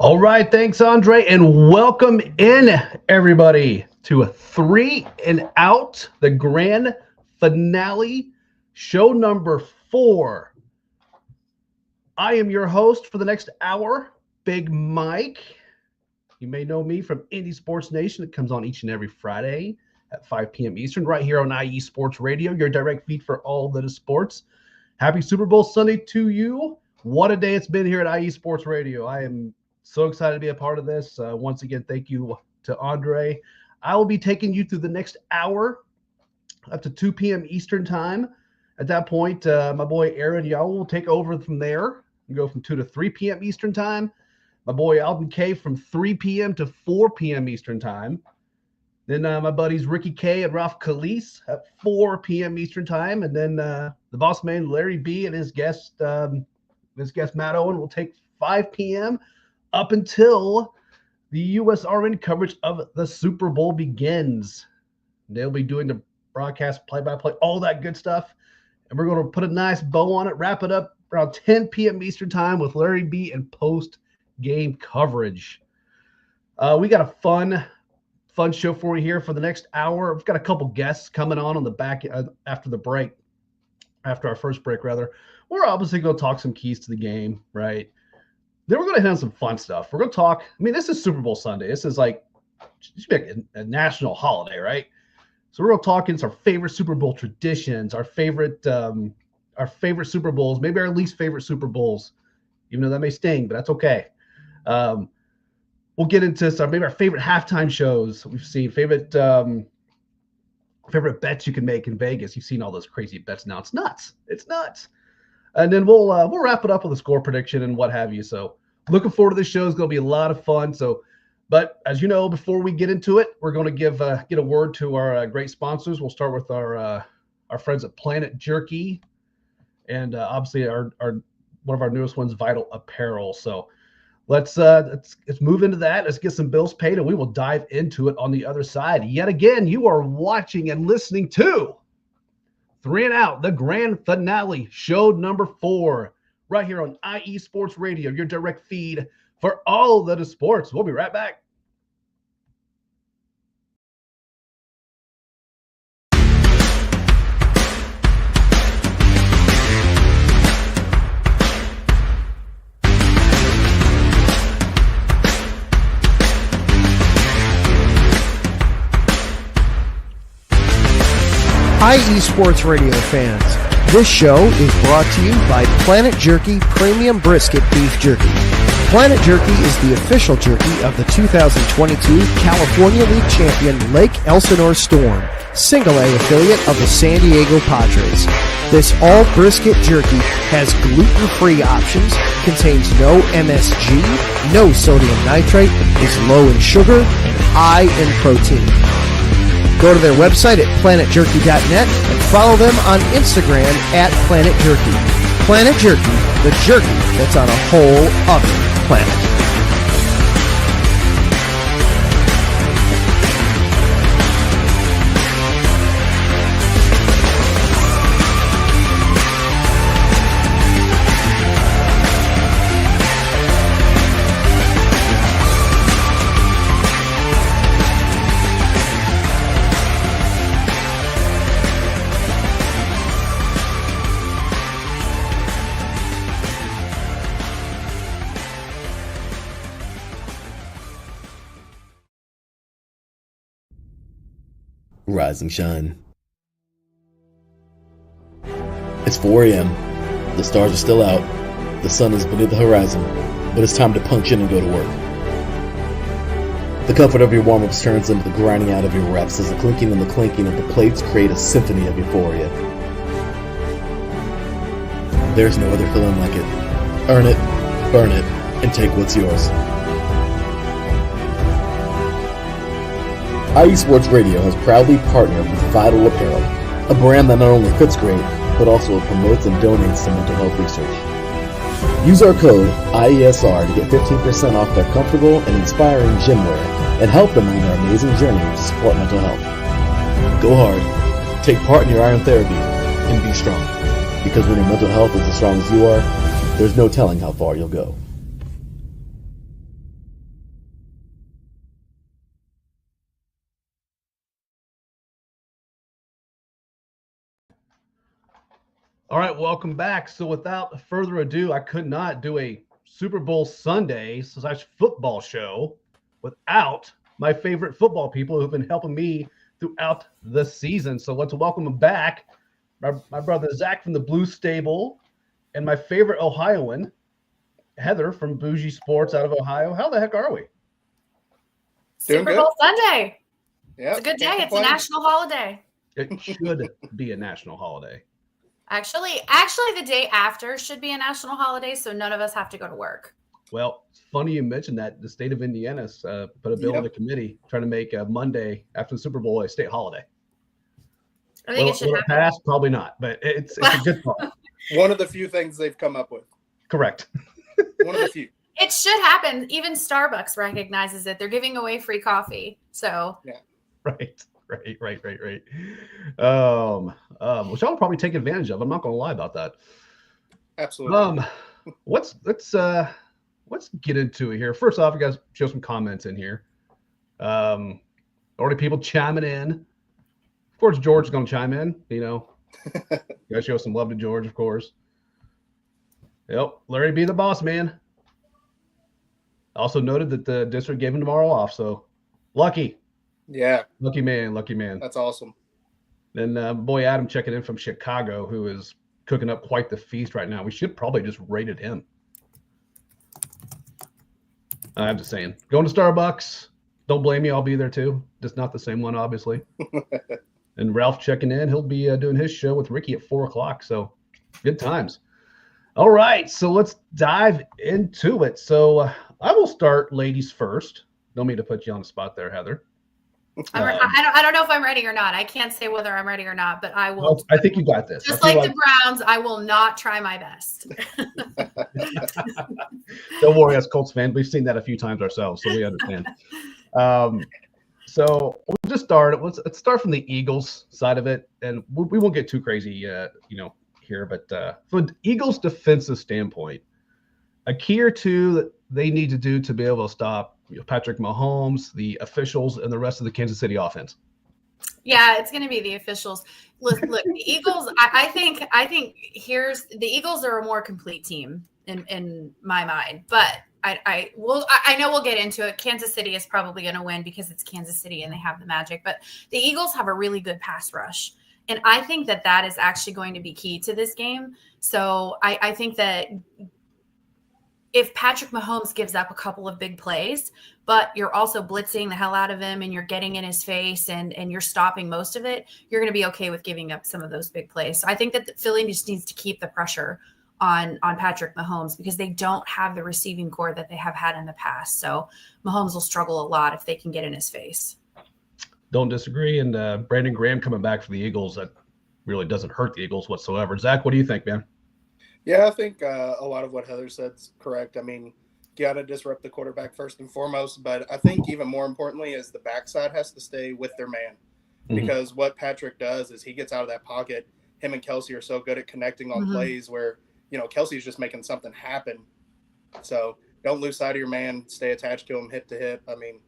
All right, thanks, Andre, and welcome in, everybody, to a Three and Out, the grand finale, show number 4. I am your host for the next hour, Big Mike. You may know me from Indie Sports Nation. It comes on each and every Friday at 5 p.m. Eastern, right here on IE Sports Radio, your direct feed for all that is sports. Happy Super Bowl Sunday to you. What a day it's been here at IE Sports Radio. I am so excited to be a part of this. Once again, thank you to Andre. I will be taking you through the next hour up to 2 p.m. Eastern time. At that point, my boy Aaron Yow will take over from there and go from 2 to 3 p.m. Eastern time. My boy Alden K from 3 p.m. to 4 p.m. Eastern time. Then my buddies Ricky K and Ralph Calise at 4 p.m. Eastern time. And then the boss man Larry B and his guest Matt Owen will take 5 p.m. up until the USRN coverage of the Super Bowl begins. They'll be doing the broadcast, play-by-play, all that good stuff. And we're going to put a nice bow on it, wrap it up around 10 p.m. Eastern time with Larry B and post-game coverage. We got a fun show for you here for the next hour. We've got a couple guests coming on the back after our first break, rather. We're obviously going to talk some keys to the game, right? Then we're going to hit on some fun stuff. We're going to talk. I mean, this is Super Bowl Sunday. This is like a national holiday, right? So we're going to talk into our favorite Super Bowl traditions, our favorite Super Bowls, maybe our least favorite Super Bowls, even though that may sting, but that's okay. We'll get into maybe our favorite halftime shows we've seen, favorite bets you can make in Vegas. You've seen all those crazy bets now. It's nuts. It's nuts. And then we'll wrap it up with a score prediction and what have you. So looking forward to this show. It's going to be a lot of fun. But as you know, before we get into it, we're going to get a word to our great sponsors. We'll start with our friends at Planet Jerky, and obviously our one of our newest ones, Vital Apparel. So let's move into that. Let's get some bills paid, and we will dive into it on the other side. Yet again, you are watching and listening to Three and Out, the grand finale, show number 4, right here on IE Sports Radio, your direct feed for all that is sports. We'll be right back. Hi, eSports Radio fans. This show is brought to you by Planet Jerky Premium Brisket Beef Jerky. Planet Jerky is the official jerky of the 2022 California League champion Lake Elsinore Storm, Single A affiliate of the San Diego Padres. This all brisket jerky has gluten-free options, contains no MSG, no sodium nitrate, is low in sugar, and high in protein. Go to their website at planetjerky.net and follow them on Instagram at Planet Jerky. Planet Jerky, the jerky that's on a whole other planet. Rise and shine. It's 4 a.m. The stars are still out. The sun is beneath the horizon, but it's time to punch in and go to work. The comfort of your warm-ups turns into the grinding out of your reps as the clinking and the clanking of the plates create a symphony of euphoria. There's no other feeling like it. Earn it, burn it, and take what's yours. IE Sports Radio has proudly partnered with Vital Apparel, a brand that not only fits great, but also promotes and donates to mental health research. Use our code IESR to get 15% off their comfortable and inspiring gym wear and help them on their amazing journey to support mental health. Go hard, take part in your iron therapy, and be strong. Because when your mental health is as strong as you are, there's no telling how far you'll go. All right, welcome back. So without further ado, I could not do a Super Bowl Sunday / football show without my favorite football people who've been helping me throughout the season. So let's welcome them back. My brother Zach from the Blue Stable and my favorite Ohioan, Heather from Bougie Sports out of Ohio. How the heck are we? Super Bowl Sunday. Yeah, it's a good day. It's a national holiday. It should be a national holiday. Actually, the day after should be a national holiday, so none of us have to go to work. Well, it's funny you mentioned that. The state of Indiana's put a bill in the committee trying to make a Monday after the Super Bowl a state holiday. I think it should happen. Pass? Probably not, but it's a good thought. One of the few things they've come up with. Correct. One of the few. It should happen. Even Starbucks recognizes it. They're giving away free coffee. So yeah. Right. Which I'll probably take advantage of. I'm not gonna lie about that. Absolutely. Let's get into it here. First off, you guys show some comments in here. Already people chiming in. Of course, George is gonna chime in, you guys show some love to George, of course. Yep, Larry be the boss, man. Also noted that the district gave him tomorrow off, so lucky. Yeah. Lucky man. That's awesome. And boy Adam checking in from Chicago, who is cooking up quite the feast right now. We should probably just rated him. I'm just saying. Going to Starbucks. Don't blame me. I'll be there too. Just not the same one, obviously. And Ralph checking in. He'll be doing his show with Ricky at 4:00. So good times. All right. So let's dive into it. So I will start ladies first. Don't mean to put you on the spot there, Heather. I don't know if I'm ready or not. I can't say whether I'm ready or not, but I will. Well, I think you got this. Just like the Browns, I will not try my best. Don't worry, as Colts fans, we've seen that a few times ourselves, so we understand. So we'll just start. Let's start from the Eagles side of it, and we won't get too crazy, here. But from the Eagles' defensive standpoint, a key or two that they need to do to be able to stop Patrick Mahomes, the officials, and the rest of the Kansas City offense. Yeah, it's going to be the officials. Look, the Eagles. I think the Eagles are a more complete team in my mind. But I know we'll get into it. Kansas City is probably going to win because it's Kansas City and they have the magic. But the Eagles have a really good pass rush, and I think that is actually going to be key to this game. So I think that if Patrick Mahomes gives up a couple of big plays, but you're also blitzing the hell out of him and you're getting in his face and you're stopping most of it, you're going to be okay with giving up some of those big plays. So I think that Philly just needs to keep the pressure on Patrick Mahomes because they don't have the receiving core that they have had in the past. So Mahomes will struggle a lot if they can get in his face. Don't disagree. And Brandon Graham coming back for the Eagles, that really doesn't hurt the Eagles whatsoever. Zach, what do you think, man? Yeah, I think a lot of what Heather said is correct. I mean, you got to disrupt the quarterback first and foremost, but I think even more importantly is the backside has to stay with their man because what Patrick does is he gets out of that pocket. Him and Kelsey are so good at connecting on plays where, Kelsey's just making something happen. So don't lose sight of your man, stay attached to him hip to hip. I mean,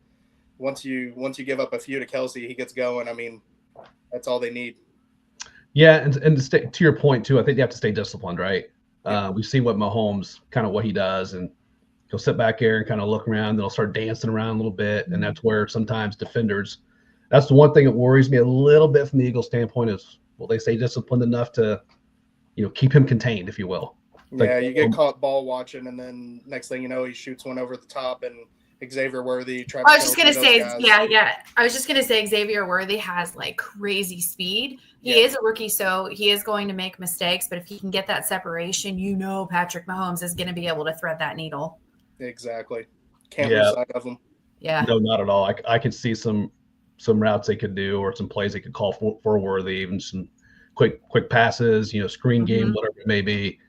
once you give up a few to Kelsey, he gets going. I mean, that's all they need. Yeah, and to your point too, I think you have to stay disciplined, right? We've seen what Mahomes, kind of what he does, and he'll sit back there and kind of look around, and they'll start dancing around a little bit, and that's where sometimes defenders, that's the one thing that worries me a little bit from the Eagles' standpoint is, will they stay disciplined enough to, keep him contained, if you will? Yeah, you get caught ball watching, and then next thing you know, he shoots one over the top, and Xavier Worthy. I was just gonna say, I was just gonna say Xavier Worthy has like crazy speed. He is a rookie, so he is going to make mistakes. But if he can get that separation, Patrick Mahomes is going to be able to thread that needle. Exactly. Can't lose sight of him. Yeah. No, not at all. I could see some routes they could do, or some plays they could call for Worthy, even some quick passes, screen game, whatever it may be.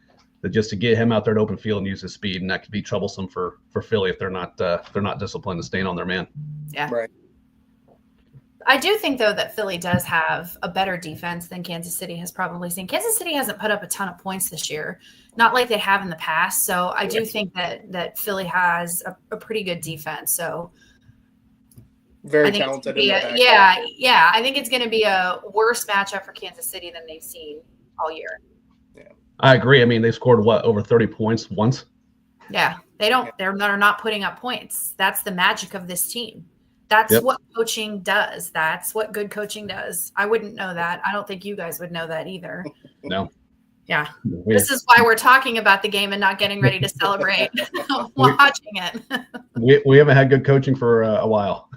That just to get him out there to open field and use his speed, and that could be troublesome for Philly if they're not disciplined and staying on their man. Yeah, right. I do think though that Philly does have a better defense than Kansas City has probably seen. Kansas City hasn't put up a ton of points this year, not like they have in the past. So I do think that Philly has a pretty good defense. So very talented. I think it's going to be a worse matchup for Kansas City than they've seen all year. Yeah. I agree. I mean, they scored over 30 points once. Yeah, they're not putting up points. That's the magic of this team. That's Yep. what coaching does. That's what good coaching does. I wouldn't know that. I don't think you guys would know that either. No. Yeah. This is why we're talking about the game and not getting ready to celebrate watching it. We haven't had good coaching for a while.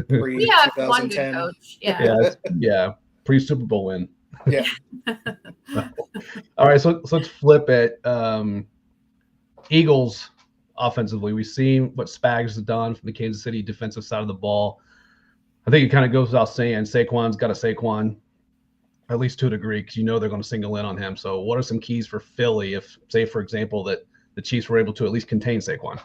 We have one good coach. Yeah. Pre-Super Bowl win. Yeah. All right, so let's flip it. Eagles offensively, we've seen what Spags has done from the Kansas City defensive side of the ball. I think it kind of goes without saying, Saquon's got a Saquon, at least to a degree, because you know they're going to single in on him. So what are some keys for Philly if, say, for example, that the Chiefs were able to at least contain Saquon?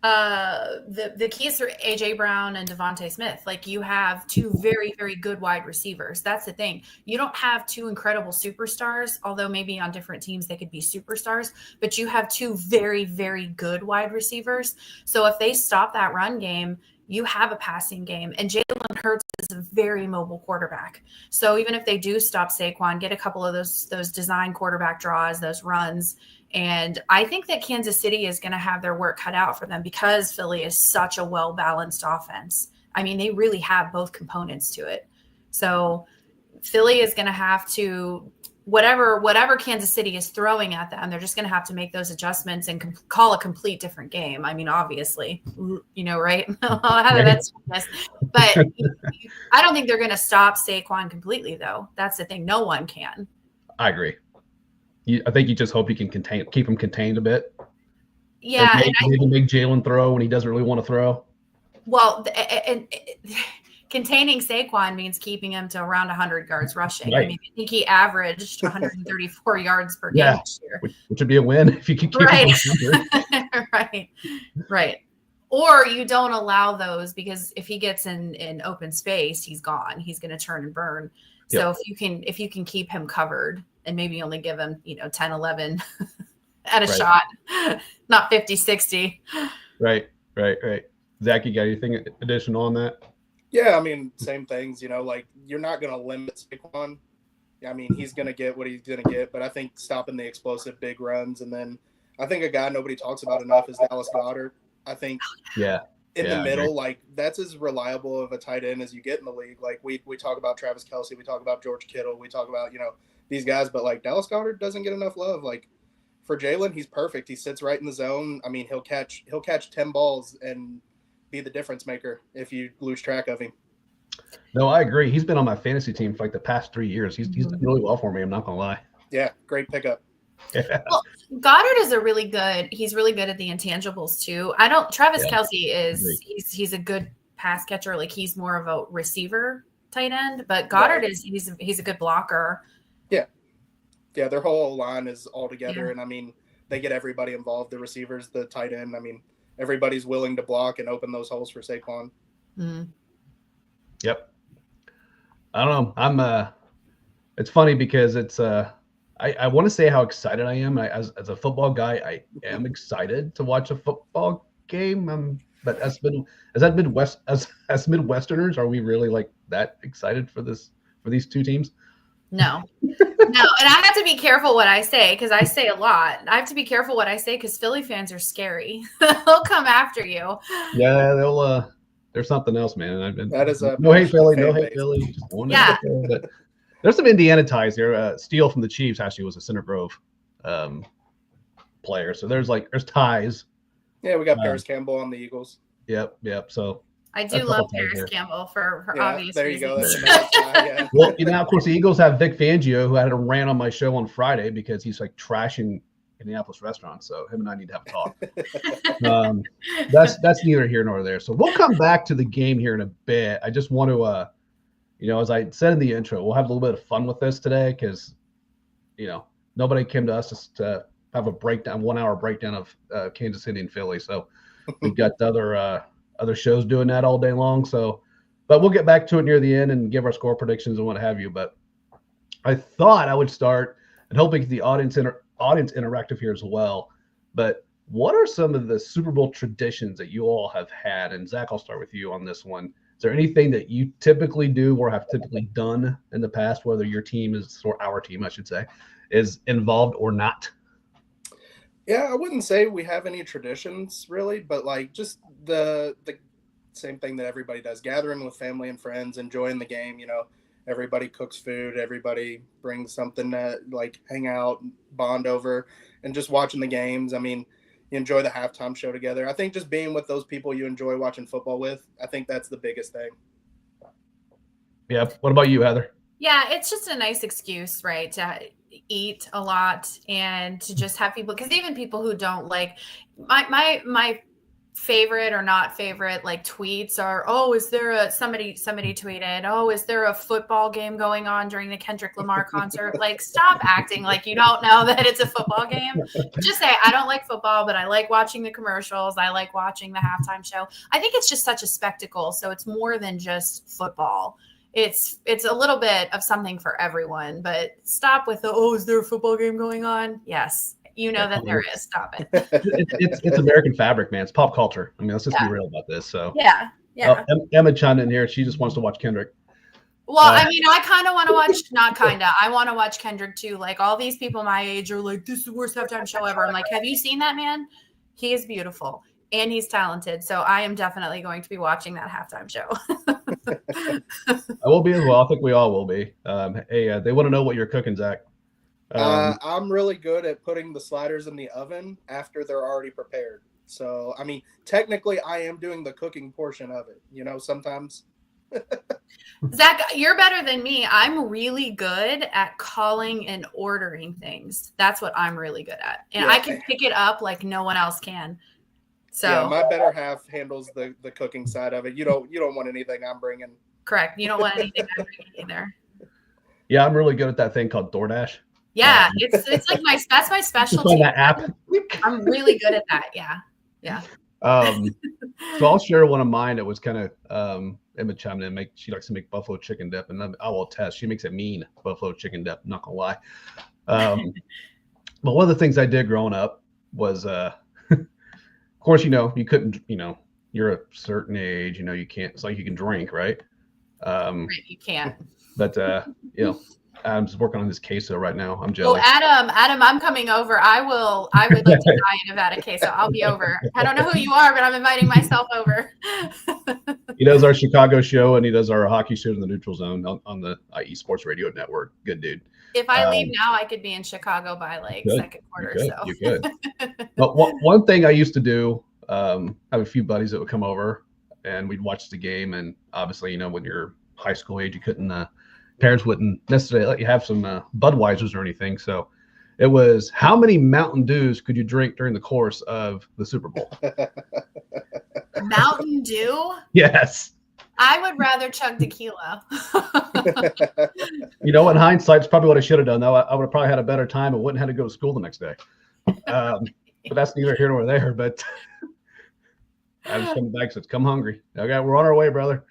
The keys are AJ Brown and Devontae Smith. Like, you have two very, very good wide receivers. That's the thing. You don't have two incredible superstars, although maybe on different teams they could be superstars, but you have two very, very good wide receivers. So if they stop that run game, you have a passing game. And Jalen Hurts is a very mobile quarterback. So even if they do stop Saquon, get a couple of those design quarterback draws, those runs. And I think that Kansas City is going to have their work cut out for them because Philly is such a well-balanced offense. I mean, they really have both components to it. So Philly is going to have to, whatever Kansas City is throwing at them, they're just going to have to make those adjustments and call a complete different game. I mean, obviously, right? That's, but I don't think they're going to stop Saquon completely, though. That's the thing. No one can. I agree. I think you just hope you can keep him contained a bit. Yeah. Maybe make Jalen throw when he doesn't really want to throw. Well, and containing Saquon means keeping him to around 100 yards rushing. Right. I mean, I think he averaged 134 yards per game this year. Which would be a win if you could keep him Right. Or you don't allow those, because if he gets in open space, he's gone. He's going to turn and burn. Yep. So if you can keep him covered and maybe only give him, 10, 11 at a shot, not 50, 60. Right. Zach, you got anything additional on that? Yeah, I mean, same things, like you're not going to limit Saquon. I mean, he's going to get what he's going to get, but I think stopping the explosive big runs. And then I think a guy nobody talks about enough is Dallas Goedert. I think in the middle, like that's as reliable of a tight end as you get in the league. Like we talk about Travis Kelce, we talk about George Kittle, we talk about, these guys, but like Dallas Goedert doesn't get enough love. Like for Jalen, he's perfect. He sits right in the zone. I mean, he'll catch 10 balls and be the difference maker if you lose track of him. No, I agree. He's been on my fantasy team for like the past 3 years. He's done really well for me. I'm not gonna lie. Yeah, great pickup. Yeah. Well, Goddard is he's really good at the intangibles too. Travis Kelce is, he's a good pass catcher. Like he's more of a receiver tight end, but Goddard he's a good blocker. Yeah, their whole line is all together. And I mean, they get everybody involved, the receivers, the tight end. I mean, everybody's willing to block and open those holes for Saquon. Mm-hmm. Yep. I don't know. It's funny because it's I want to say how excited I am. As a football guy, I am excited to watch a football game. But as Midwesterners, are we really like that excited for these two teams? No. And I have to be careful what I say because I say a lot. I have to be careful what I say because Philly fans are scary. They'll come after you. Yeah, they'll. There's something else, man. That is a no hate Philly. Just but there's some Indiana ties here. Steele from the Chiefs actually was a Center Grove player, so there's ties. Yeah, we got Paris Campbell on the Eagles. Yep. So I do love Paris Campbell for obvious there reasons. You go. Well, of course, the Eagles have Vic Fangio, who had a rant on my show on Friday because he's like trashing Indianapolis restaurants. So him and I need to have a talk. That's neither here nor there. So we'll come back to the game here in a bit. I just want to, as I said in the intro, we'll have a little bit of fun with this today because, nobody came to us just to have a 1 hour breakdown of Kansas City and Philly. So we've got other shows doing that all day long. So, but we'll get back to it near the end and give our score predictions and what have you. But I thought I would start and hoping the audience interactive here as well. But what are some of the Super Bowl traditions that you all have had? And Zach, I'll start with you on this one. Is there anything that you typically do or have typically done in the past, whether your team is, or our team, I should say, is involved or not? Yeah, I wouldn't say we have any traditions really, but like just the same thing that everybody does, gathering with family and friends, enjoying the game. Everybody cooks food, everybody brings something to like hang out, bond over, and just watching the games. I mean, you enjoy the halftime show together. I think just being with those people you enjoy watching football with, I think that's the biggest thing. Yeah. What about you, Heather? Yeah, it's just a nice excuse, right, to eat a lot and to just have people, because even people who don't like my favorite or not favorite like tweets are, oh, is there a somebody tweeted, oh, is there a football game going on during the Kendrick Lamar concert? Like, stop acting like you don't know that it's a football game. Just say, I don't like football, but I like watching the commercials, I like watching the halftime show. I think it's just such a spectacle, so it's more than just football. It's a little bit of something for everyone, but stop with the, oh, is there a football game going on? Yes. That there is. Stop it. It's American fabric, man. It's pop culture. I mean, let's just be real about this. So yeah. Emma chimed in here. She just wants to watch Kendrick. Well, I mean, I kind of want to watch, not kind of, I want to watch Kendrick too. Like, all these people my age are like, this is the worst halftime show ever. I'm like, have you seen that man? He is beautiful and he's talented. So I am definitely going to be watching that halftime show. I will be as well. I think we all will be. Hey, they want to know what you're cooking, Zach. I'm really good at putting the sliders in the oven after they're already prepared. So, I mean, technically I am doing the cooking portion of it, sometimes. Zach, you're better than me. I'm really good at calling and ordering things. That's what I'm really good at. And I can pick it up like no one else can. So yeah, my better half handles the cooking side of it. You don't want anything I'm bringing. Correct. You don't want anything I'm bringing either. Yeah, I'm really good at that thing called DoorDash. Yeah, it's like that's my specialty. On that app. I'm really good at that. Yeah. So I'll share one of mine. It was kind of Emma chimed in. She likes to make buffalo chicken dip, and I will attest, she makes a mean buffalo chicken dip. Not gonna lie. But one of the things I did growing up was, of course, you couldn't, you're a certain age, you can't. It's like you can drink, right? Right, you can't. But I'm just working on this queso right now. I'm jealous. Oh, Adam, I'm coming over. I would like to die in Nevada queso. I'll be over. I don't know who you are, but I'm inviting myself over. He does our Chicago show and he does our hockey show in the Neutral Zone on the IE Sports Radio Network. Good dude. If I leave now, I could be in Chicago by like second quarter. You could. But one thing I used to do, I have a few buddies that would come over and we'd watch the game. And obviously, when you're high school age, you couldn't, parents wouldn't necessarily let you have some Budweisers or anything. So it was, how many Mountain Dews could you drink during the course of the Super Bowl? Mountain Dew? Yes. I would rather chug tequila. In hindsight, it's probably what I should have done, though. I would have probably had a better time and wouldn't have to go to school the next day. But that's neither here nor there. But I was coming back, said, "Come hungry." Okay, we're on our way, brother.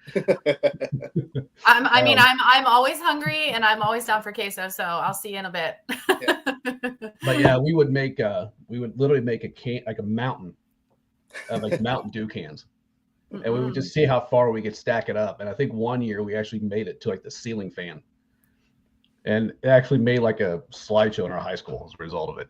I'm always hungry and I'm always down for queso, so I'll see you in a bit. But yeah, we would literally make a can, like a mountain of like Mountain Dew cans. And we would just see how far we could stack it up. And I think one year we actually made it to like the ceiling fan. And it actually made like a slideshow in our high school as a result of it.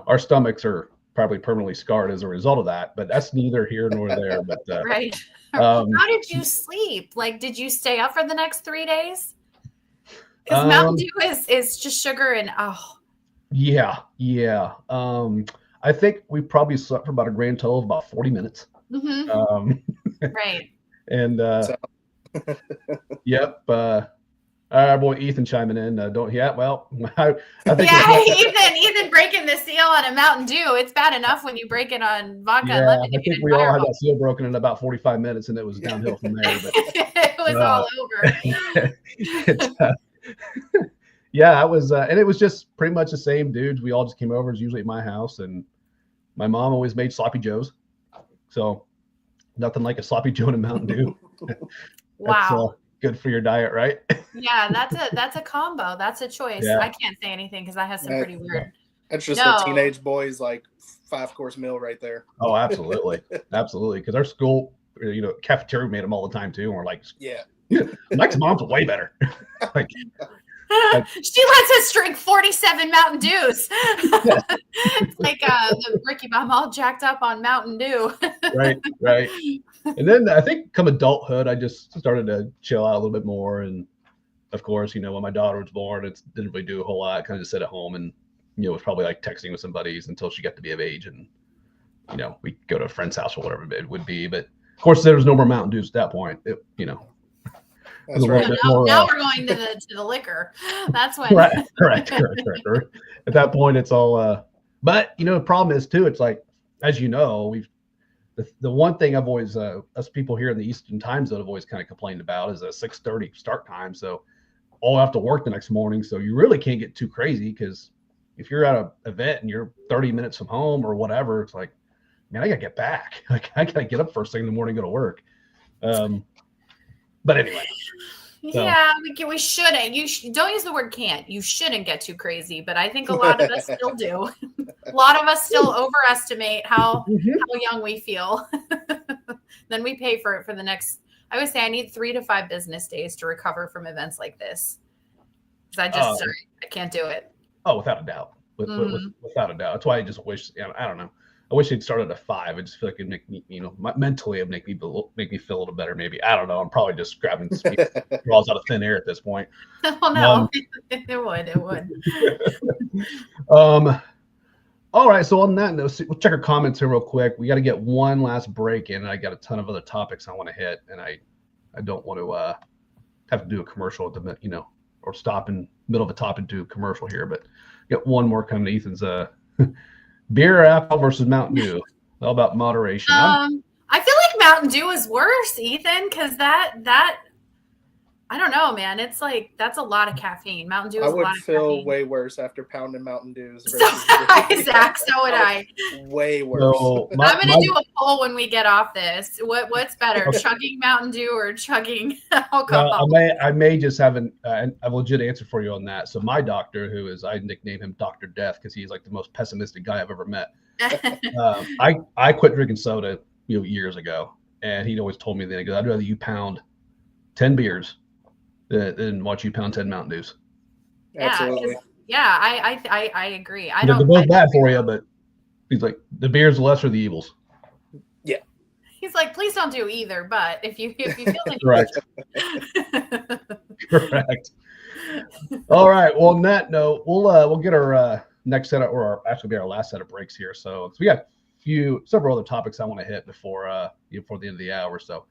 Our stomachs are probably permanently scarred as a result of that, but that's neither here nor there. But right. How did you sleep? Like, did you stay up for the next 3 days? Because Mountain Dew is just sugar and Yeah. I think we probably slept for about a grand total of about 40 minutes. Right. And yep. Our boy Ethan chiming in. I think Ethan breaking the seal on a Mountain Dew. It's bad enough when you break it on vodka and lemon. I think we all had that seal broken in about 45 minutes, and it was downhill from there. But, it was all over. Yeah, it was, and it was just pretty much the same dudes. We all just came over. It was usually at my house, and my mom always made sloppy joes. So nothing like a sloppy Joe and a Mountain Dew. Wow. Good for your diet, right? Yeah, that's a combo. That's a choice. Yeah. I can't say anything because I have some pretty weird. That's just a teenage boy's like 5-course meal right there. Oh, absolutely. Absolutely. Because our school, cafeteria made them all the time too. And we're like, yeah, Mike's mom's way better. Like, She lets us drink 47 Mountain Dews. It's like Ricky Bobby all jacked up on Mountain Dew. Right. And then I think come adulthood, I just started to chill out a little bit more. And of course, when my daughter was born, it didn't really do a whole lot. Kind of just sit at home and, it was probably like texting with some buddies until she got to be of age. And, we go to a friend's house or whatever it would be. But of course, there was no more Mountain Dews at that point. That's right. Now we're going to the liquor. That's when. Right. Correct. At that point, it's all. But the problem is too. It's like, as you know, the one thing I've always us people here in the Eastern time zone have always kind of complained about is a 6:30 start time. So all have to work the next morning. So you really can't get too crazy because if you're at an event and you're 30 minutes from home or whatever, it's like, man, I gotta get back. Like I gotta get up first thing in the morning, and go to work. But anyway. Yeah, we shouldn't. Don't use the word can't. You shouldn't get too crazy, but I think a lot of us still do. A lot of us still overestimate how young we feel. Then we pay for it for the next. I would say I need 3 to 5 business days to recover from events like this. Because I can't do it. Oh, without a doubt. Without a doubt. That's why I just wish. I don't know. I wish they'd started at 5. I just feel like it'd make me, mentally, it'd make me feel a little better. Maybe I don't know. I'm probably just grabbing draws out of thin air at this point. Oh no, it would. All right. So on that note, we'll check our comments here real quick. We got to get one last break in. And I got a ton of other topics I want to hit, and I don't want to have to do a commercial at the or stop in middle of a topic and do a commercial here. But get one more coming to Ethan's. Beer or alcohol versus Mountain Dew? All about moderation. I feel like Mountain Dew is worse, Ethan, because that I don't know, man. It's like that's a lot of caffeine. Mountain Dew is a lot of caffeine. I would feel way worse after pounding Mountain Dews. Zach, so would I. Way worse. So I'm gonna do a poll when we get off this. What's better, chugging Mountain Dew or chugging alcohol? I may just have a legit answer for you on that. So my doctor, I nickname him Dr. Death because he's like the most pessimistic guy I've ever met. I quit drinking soda years ago, and he'd always told me that I'd rather you pound 10 beers than watch you pound 10 Mountain Dews. Absolutely. Yeah, I agree. They're both bad for you, but he's like, the beer's the lesser of the evils. Yeah. He's like, please don't do either, but if you feel like Correct. Correct. All right. Well, on that note, we'll get our next set of, or actually our last set of breaks here. So we got several other topics I want to hit before the end of the hour. So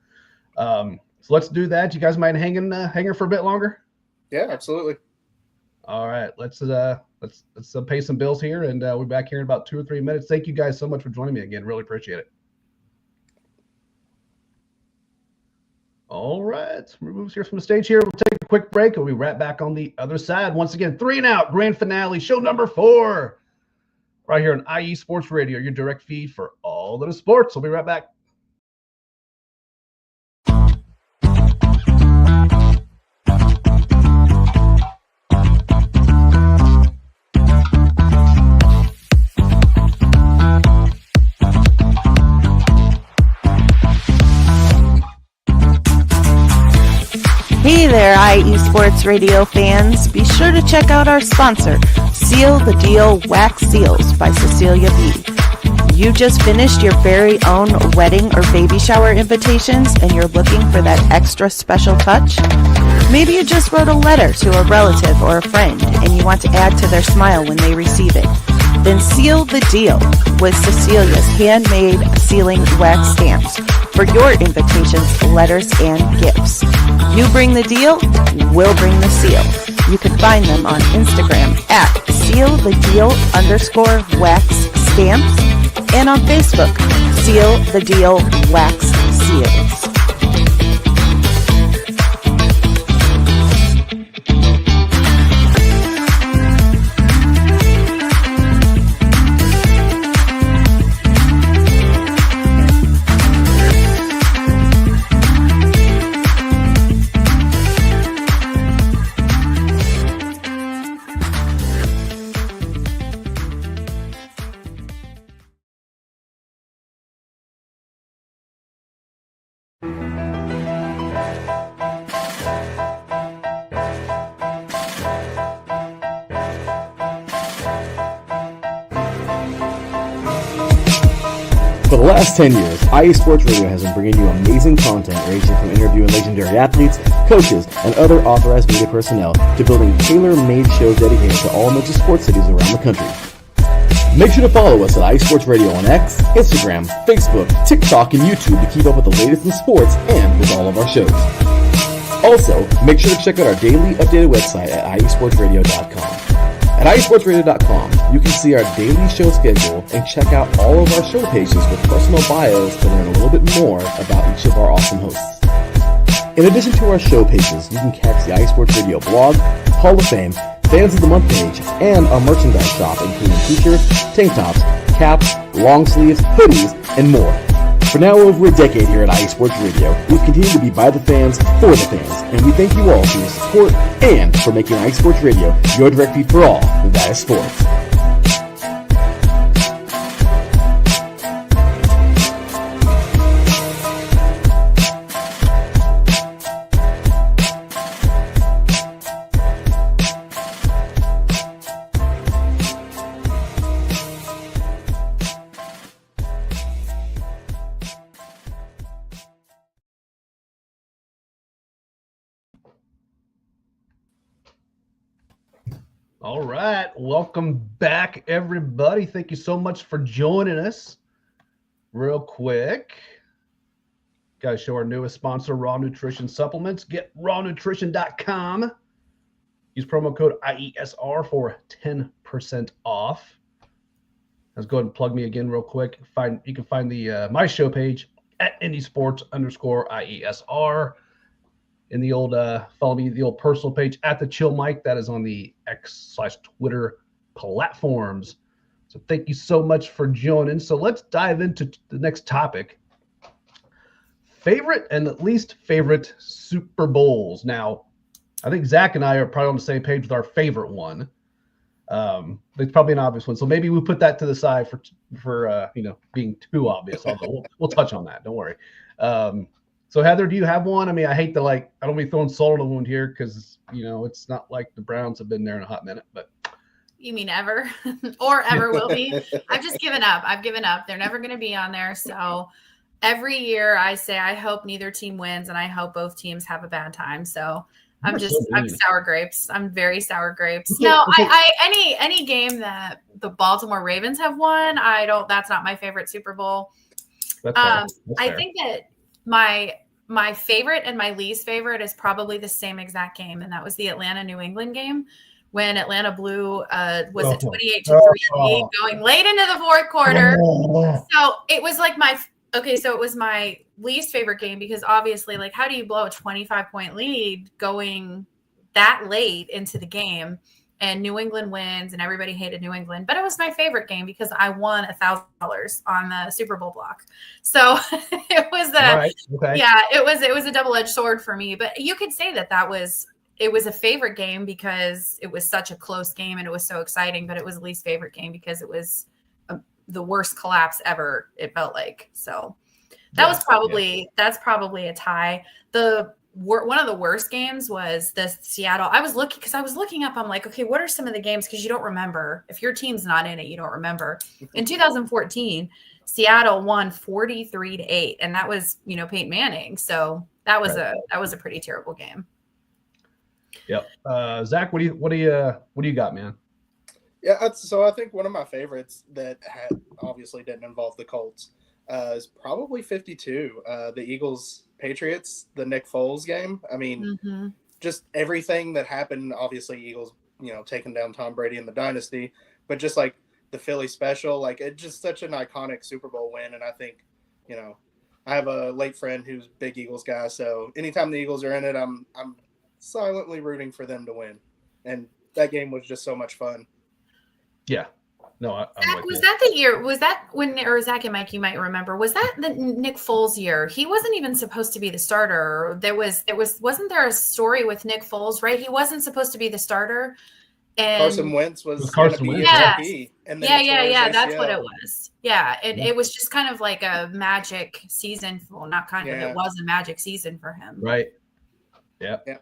so let's do that. You guys mind hanging for a bit longer? Yeah, absolutely. All right. Let's pay some bills here, and we'll be back here in about 2 or 3 minutes. Thank you guys so much for joining me again. Really appreciate it. All right. Removes here from the stage here. We'll take a quick break, and we'll be right back on the other side. Once again, 3 and Out grand finale, show number 4, right here on IE Sports Radio, your direct feed for all the sports. We'll be right back. Hey there, IE Sports Radio fans. Be sure to check out our sponsor, Seal the Deal Wax Seals by Cecilia B. You just finished your very own wedding or baby shower invitations and you're looking for that extra special touch? Maybe you just wrote a letter to a relative or a friend and you want to add to their smile when they receive it. Then seal the deal with Cecilia's handmade sealing wax stamps for your invitations, letters, and gifts. You bring the deal, we'll bring the seal. You can find them on Instagram at @sealthedeal_wax stamps and on Facebook, Seal the Deal Wax Seals. For the last 10 years, IE Sports Radio has been bringing you amazing content ranging from interviewing legendary athletes, coaches, and other authorized media personnel to building tailor-made shows dedicated to all major sports cities around the country. Make sure to follow us at IE Sports Radio on X, Instagram, Facebook, TikTok, and YouTube to keep up with the latest in sports and with all of our shows. Also, make sure to check out our daily updated website at iesportsradio.com. At iesportsradio.com, you can see our daily show schedule and check out all of our show pages with personal bios to learn a little bit more about each of our awesome hosts. In addition to our show pages, you can catch the IE Sports Radio blog, Hall of Fame, Fans of the Month page, and our merchandise shop including t-shirts, tank tops, caps, long sleeves, hoodies, and more. For now over a decade here at IE Sports Radio, we've continued to be by the fans, for the fans, and we thank you all for your support and for making IE Sports Radio your direct feed for all that is sports. All right. Welcome back, everybody. Thank you so much for joining us. Real quick, got to show our newest sponsor, Raw Nutrition Supplements. Get rawnutrition.com. Use promo code IESR for 10% off. Let's go ahead and plug me again real quick. You can find the my show page at IndySports_IESR. In the old follow me, the old personal page at the Chill Mike. That is on the X/Twitter platforms. So thank you so much for joining. So let's dive into the next topic. Favorite and least favorite Super Bowls. Now, I think Zach and I are probably on the same page with our favorite one. It's probably an obvious one. So maybe we put that to the side for being too obvious. We'll touch on that. Don't worry. So Heather, do you have one? I mean, I hate to I don't be throwing salt on the wound here because it's not like the Browns have been there in a hot minute. But you mean ever, or ever will be? I've just given up. I've given up. They're never going to be on there. So every year I say I hope neither team wins, and I hope both teams have a bad time. So I'm sour grapes. I'm very sour grapes. No, any game that the Baltimore Ravens have won, that's not my favorite Super Bowl. That's fair. I think that my favorite and my least favorite is probably the same exact game, and that was the Atlanta New England game when Atlanta blew 28-3 lead going late into the fourth quarter. So it was it was my least favorite game because obviously, how do you blow a 25-point lead going that late into the game? And New England wins, and everybody hated New England. But it was my favorite game because I won $1,000 on the Super Bowl block. So it was it was a double-edged sword for me. But you could say that was a favorite game because it was such a close game and it was so exciting. But it was the least favorite game because it was the worst collapse ever. It felt like so. That's probably a tie. One of the worst games was the Seattle. I was looking up. I'm like, okay, what are some of the games? Because you don't remember. If your team's not in it, you don't remember. In 2014, Seattle won 43-8, and that was Peyton Manning. So that was a pretty terrible game. Yep. Zach, what do you got, man? Yeah, so I think one of my favorites that obviously didn't involve the Colts is probably 52. The Eagles. Patriots, the Nick Foles game. I mean, just everything that happened. Obviously, Eagles, taking down Tom Brady in the dynasty, but just the Philly special, it's just such an iconic Super Bowl win. And I think, I have a late friend who's a big Eagles guy, so anytime the Eagles are in it, I'm silently rooting for them to win. And that game was just so much fun. Yeah. No, Zach, was that the year? Was that when, or Zach and Mike, you might remember, was that the Nick Foles year? He wasn't even supposed to be the starter. Wasn't there a story with Nick Foles, right? He wasn't supposed to be the starter. And Carson Wentz was Carson Wentz. MVP. And then that's what it was. Yeah. It was just kind of like a magic season. Well, not kind of, it was a magic season for him. Right. Yeah. Yeah.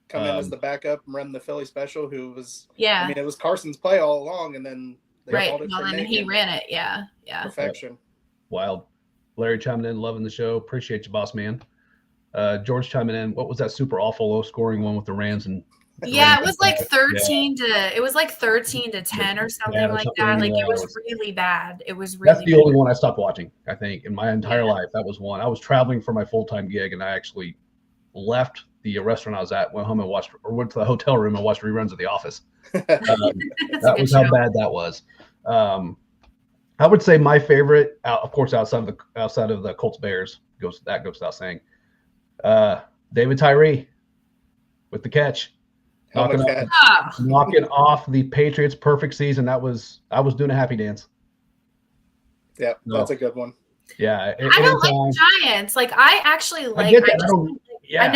Come in as the backup and run the Philly special, who was, I mean, it was Carson's play all along, and then and then he ran it. Yeah. Perfection. Wild. Larry chiming in, loving the show. Appreciate you, boss man. George chiming in. What was that super awful low scoring one with the Rams and? Yeah, it was like 13 to 10 or something like that. Like it was really bad. It was really. That's the only one I stopped watching. I think in my entire life, that was one. I was traveling for my full-time gig, and I actually left the restaurant I was at, went home and went to the hotel room and watched reruns of The Office. That was how bad that was. I would say my favorite, of course, outside of the Colts Bears, goes without saying. David Tyree with the catch. Knocking off the Patriots' perfect season. I was doing a happy dance. Yeah, that's a good one. Yeah, I don't like Giants. Like I actually like. I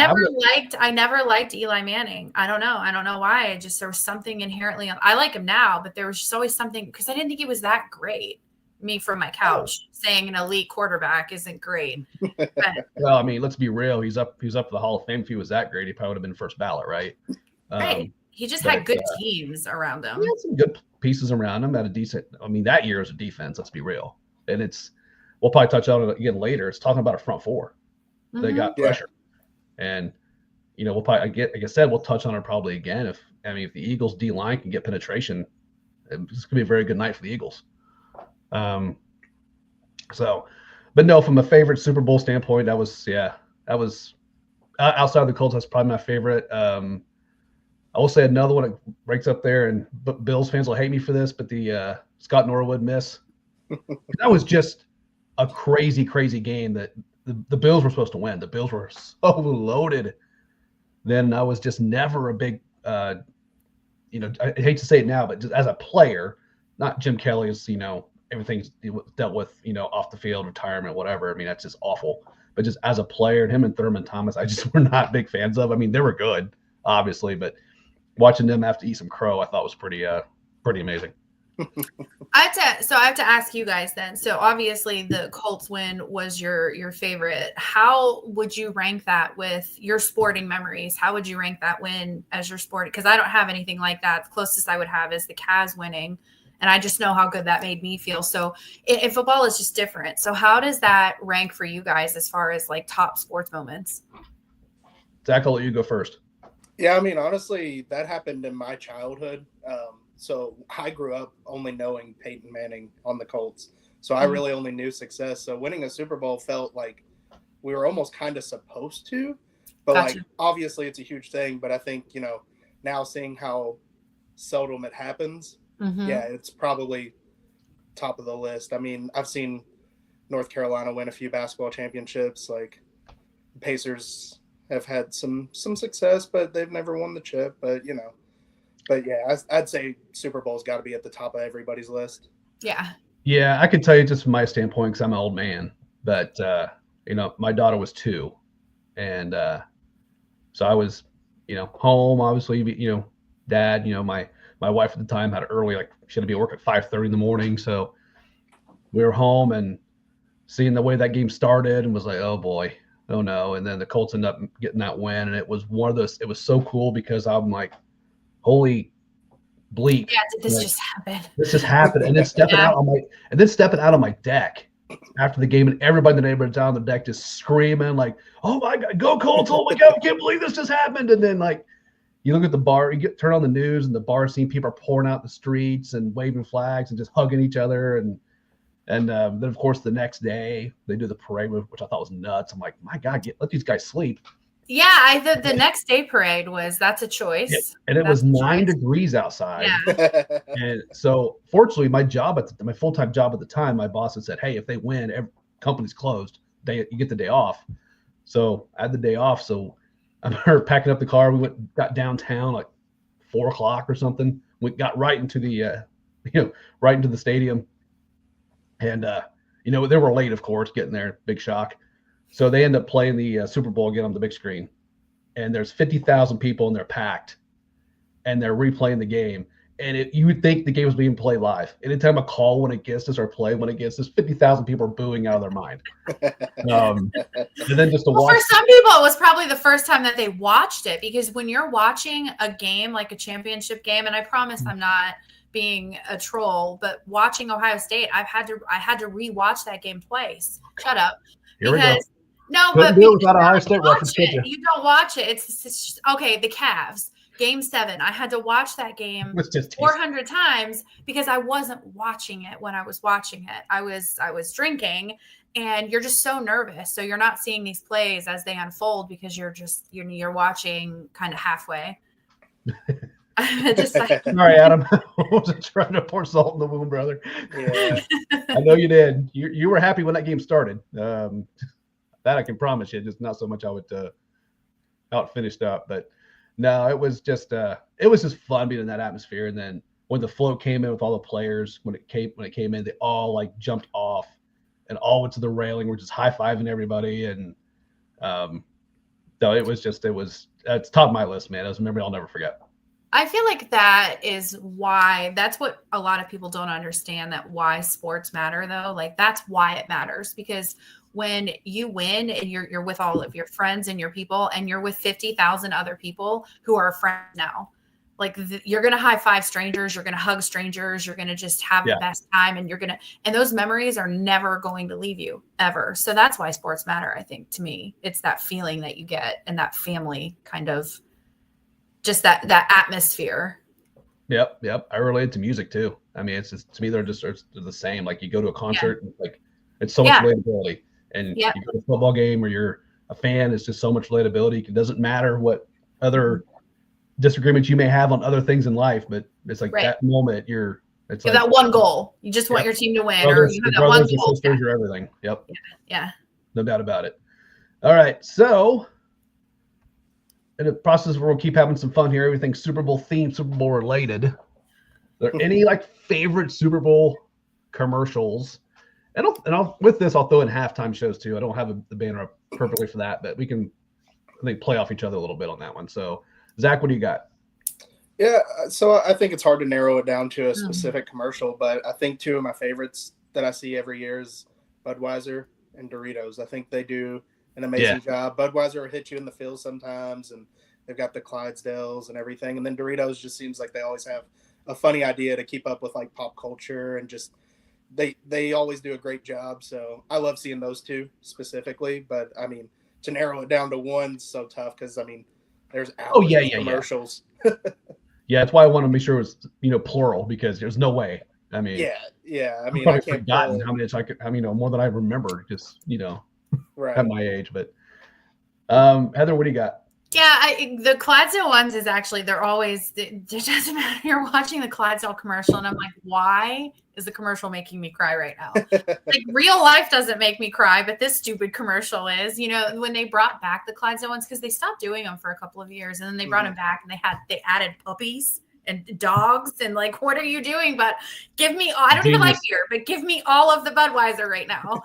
never liked Eli Manning. I don't know why. There was something inherently. I like him now, but there was just always something because I didn't think he was that great. Me from my couch saying an elite quarterback isn't great. But, well, I mean, let's be real. He's up for the Hall of Fame. If he was that great, he probably would have been first ballot, right? Right. He just had good teams around him. He had some good pieces around him. Had a decent. I mean, that year was a defense. Let's be real. And we'll probably touch on it again later. It's talking about a front four. They got pressure, and we'll probably like I said, we'll touch on it probably again. If the Eagles D line can get penetration, it's gonna be a very good night for the Eagles. But no, from a favorite Super Bowl standpoint, that was outside of the Colts. That's probably my favorite. I will say another one that ranks up there, and Bills fans will hate me for this, but the Scott Norwood miss. That was just a crazy, crazy game that the Bills were supposed to win. The Bills were so loaded. Then I was just never a big, I hate to say it now, but just as a player, not Jim Kelly's, everything's dealt with, off the field, retirement, whatever. I mean, that's just awful. But just as a player, him and Thurman Thomas, I just were not big fans of. I mean, they were good, obviously, but watching them have to eat some crow, I thought was pretty amazing. I have to ask you guys then. So obviously the Colts win was your favorite. How would you rank that with your sporting memories? How would you rank that win as your sport? Because I don't have anything like that. The closest I would have is the Cavs winning. And I just know how good that made me feel. So in football is just different. So how does that rank for you guys as far as like top sports moments? Zach, I'll let you go first. Yeah, I mean, honestly, that happened in my childhood. So I grew up only knowing Peyton Manning on the Colts. So I really only knew success. So winning a Super Bowl felt like we were almost kind of supposed to. But like obviously it's a huge thing. But I think, now seeing how seldom it happens, yeah, it's probably top of the list. I mean, I've seen North Carolina win a few basketball championships. Like Pacers have had some success, but they've never won the chip. But yeah, I'd say Super Bowl's got to be at the top of everybody's list. Yeah, I could tell you just from my standpoint, because I'm an old man, but my daughter was 2, and so I was home, obviously, dad, my wife at the time had early, like she had to be at work at 5:30 in the morning. So we were home and seeing the way that game started and was like, oh boy, oh no. And then the Colts ended up getting that win. And it was one of those, it was so cool because I'm like, holy bleep. Yeah, did this just happen? This just happened. And then stepping out on my deck after the game, and everybody in the neighborhood down the deck just screaming like, oh my God, go Colts. Oh my God, I can't believe this just happened. And then like, you look at the bar, turn on the news, and the bar scene, people are pouring out the streets and waving flags and just hugging each other. And then, of course, the next day they do the parade, which I thought was nuts. I'm like, my God, let these guys sleep. Yeah, the next day parade that's a choice. And it was 9 degrees outside. Yeah. And so, fortunately, my full-time job at the time, my boss had said, hey, if they win, every company's closed. You get the day off. So I had the day off. So I remember packing up the car. We got downtown like 4 o'clock or something. We got right into the, right into the stadium. And, they were late, of course, getting there. Big shock. So they end up playing the Super Bowl again on the big screen. And there's 50,000 people and they're packed. And they're replaying the game. And you would think the game was being played live. Anytime a call went against us or play went against us, 50,000 people are booing out of their mind. And then just watch. For some people, it was probably the first time that they watched it, because when you're watching a game like a championship game, and I promise I'm not being a troll, but watching Ohio State, I had to rewatch that game twice. Shut up. Here we go. No, Couldn't but do it without Ohio State reference, could you? You don't watch it. It's just, okay. The Cavs, Game 7. I had to watch that game It's just 400 times because I wasn't watching it when I was watching it. I was drinking, and you're just so nervous. So you're not seeing these plays as they unfold because you're watching kind of halfway. Just like, Sorry, Adam. I wasn't trying to pour salt in the wound, brother. Yeah. I know you did. You were happy when that game started. That I can promise you. Just not so much how it finished up, but no, it was just fun being in that atmosphere. And then when the float came in with all the players, when it came in, they all like jumped off and all went to the railing. We're just high fiving everybody, and so it's top of my list, man. That's a memory I'll never forget. I feel like that's what a lot of people don't understand, that why sports matter though. Like that's why it matters, because when you win and you're with all of your friends and your people, and you're with 50,000 other people who are friends now, like you're going to high five strangers, you're going to hug strangers, you're going to just have the best time, and and those memories are never going to leave you ever. So that's why sports matter. I think, to me, it's that feeling that you get and that family kind of, just that atmosphere. Yep. I relate to music too. I mean, it's just, to me, they're the same. Like you go to a concert, and like it's so much relatability, and you go to a football game or you're a fan, it's just so much relatability. It doesn't matter what other disagreements you may have on other things in life, but it's like that moment you have that one goal. You just want your team to win, brothers, or you have that one goal. Sisters, you're everything. Yep. Yeah. No doubt about it. All right. So in the process, we'll keep having some fun here. Everything Super Bowl themed, Super Bowl related. Are there any like favorite Super Bowl commercials? And with this, I'll throw in halftime shows too. I don't have the banner up perfectly for that, but we can, I think, play off each other a little bit on that one. So, Zach, what do you got? Yeah, so I think it's hard to narrow it down to a specific commercial, but I think two of my favorites that I see every year is Budweiser and Doritos. I think they do an amazing job. Budweiser will hit you in the feels sometimes, and they've got the Clydesdales and everything. And then Doritos just seems like they always have a funny idea to keep up with like pop culture, and just they always do a great job. So I love seeing those two specifically. But I mean, to narrow it down to one's so tough, because I mean, there's hours of commercials. Yeah, that's why I want to make sure it was plural, because there's no way. I mean, yeah. I mean, I've forgotten how many more than I remember, just right at my age. But Heather, what do you got? Yeah, the Clydesdale ones is actually, they're always, it doesn't matter. You're watching the Clydesdale commercial and I'm like, why is the commercial making me cry right now? Like real life doesn't make me cry, but this stupid commercial is, when they brought back the Clydesdale ones, because they stopped doing them for a couple of years, and then they brought them back, and they added puppies and dogs, and like, what are you doing? But give me, I don't even like beer, but give me all of the Budweiser right now.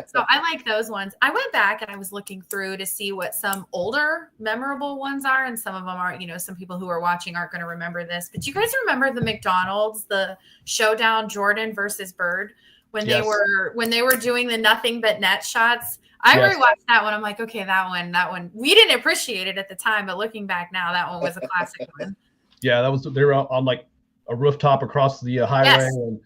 So I like those ones. I went back and I was looking through to see what some older memorable ones are. And some of them are, some people who are watching aren't going to remember this, but do you guys remember the McDonald's, the showdown Jordan versus Bird, when they were doing the nothing but net shots? I rewatched that one. I'm like, okay, that one, we didn't appreciate it at the time, but looking back now, that one was a classic one. Yeah, they were on like a rooftop across the highway, and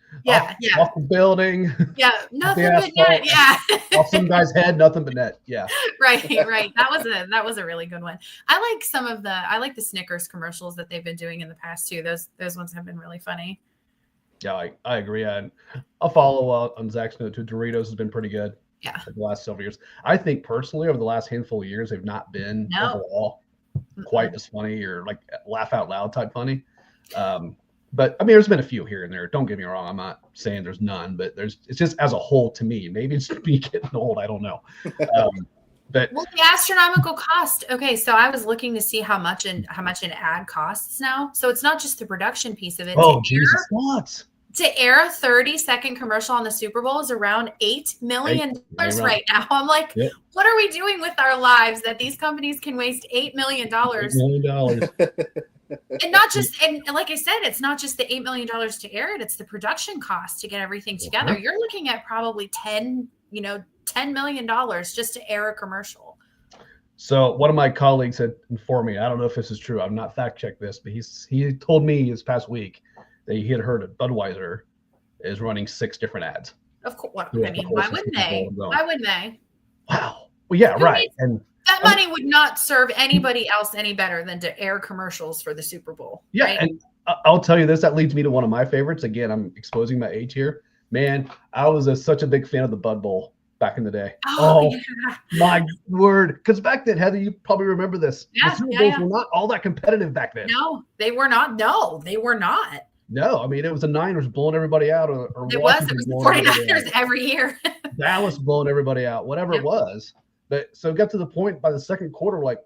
off the building. Yeah, nothing but net. Yeah, off some guy's head, nothing but net. Yeah, right. That was a really good one. I like the Snickers commercials that they've been doing in the past too. Those ones have been really funny. Yeah, I agree. I'll follow on Zach's note too. Doritos has been pretty good. Yeah, for the last several years. I think personally, over the last handful of years, they've not been overall quite as funny or like laugh out loud type funny. But I mean, there's been a few here and there. Don't get me wrong. I'm not saying there's none, but it's just as a whole to me. Maybe it's me getting old. I don't know. But the astronomical cost. Okay, so I was looking to see how much an ad costs now. So it's not just the production piece of it. Oh, Jesus, what? To air a 30-second commercial on the Super Bowl is around $8 million right now. I'm like, what are we doing with our lives that these companies can waste $8 million? $8 million. And not just, and like I said, it's not just the $8 million to air it, it's the production cost to get everything together. You're looking at probably $10 million just to air a commercial. So one of my colleagues had informed me, I don't know if this is true, I've not fact checked this, but he told me this past week they had heard that Budweiser is running 6 different ads. Of course. Well, throughout I the mean, course why of wouldn't Super they? Bowl alone. Why wouldn't they? Wow. Well, yeah, Who right. needs- And That money would not serve anybody else any better than to air commercials for the Super Bowl. yeah, right? and I'll tell you this, that leads me to one of my favorites. Again, I'm exposing my age here. Man, I was such a big fan of the Bud Bowl back in the day. Oh, yeah. My word. Because back then, Heather, you probably remember this. Yeah, the Super yeah, Bowls yeah. were not all that competitive back then. No, they were not. No, they were not. No, I mean, it was the Niners blowing everybody out, or It was Washington the blowing everybody 49ers out, every year. Dallas blowing everybody out, whatever Yep. it was. But so it got to the point by the second quarter, like,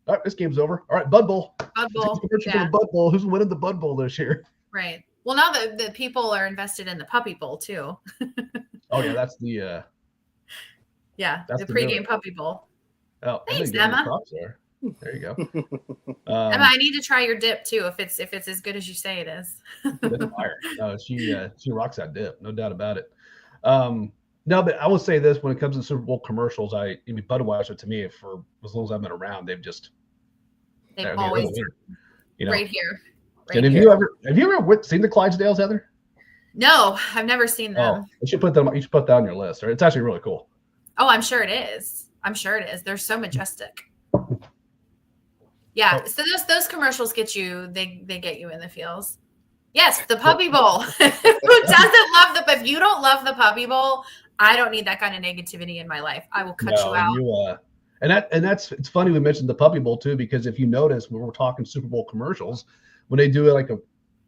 all right, this game's over. All right, Bud Bowl. Bud Bowl. Commercial for Yeah, the Bud Bowl. Who's winning the Bud Bowl this year? right. Well, now the people are invested in the Puppy Bowl too. Oh yeah, that's the Yeah, That's the the new pregame one. Puppy Bowl. I Thanks, didn't give her Emma. props there. There you go. Emma, I need to try your dip too if it's as good as you say it is. That's fire. No, she rocks that dip, no doubt about it. No, but I will say this: when it comes to Super Bowl commercials, I mean Budweiser to me, for as long as I've been around, they've just They've they're always the winner, you know. right here. And Right have here. you ever seen the Clydesdales, Heather? No, I've never seen them. Oh, you should put them. You should put that on your list. Right? It's actually really cool. Oh, I'm sure it is. I'm sure it is. They're so majestic. Yeah. Oh. So those commercials get you. They get you in the feels. Yes, the Puppy Bowl. Who doesn't love the? If you don't love the Puppy Bowl, I don't need that kind of negativity in my life. I will cut you out. That's it's funny we mentioned the Puppy Bowl too, because if you notice when we're talking Super Bowl commercials, when they do it like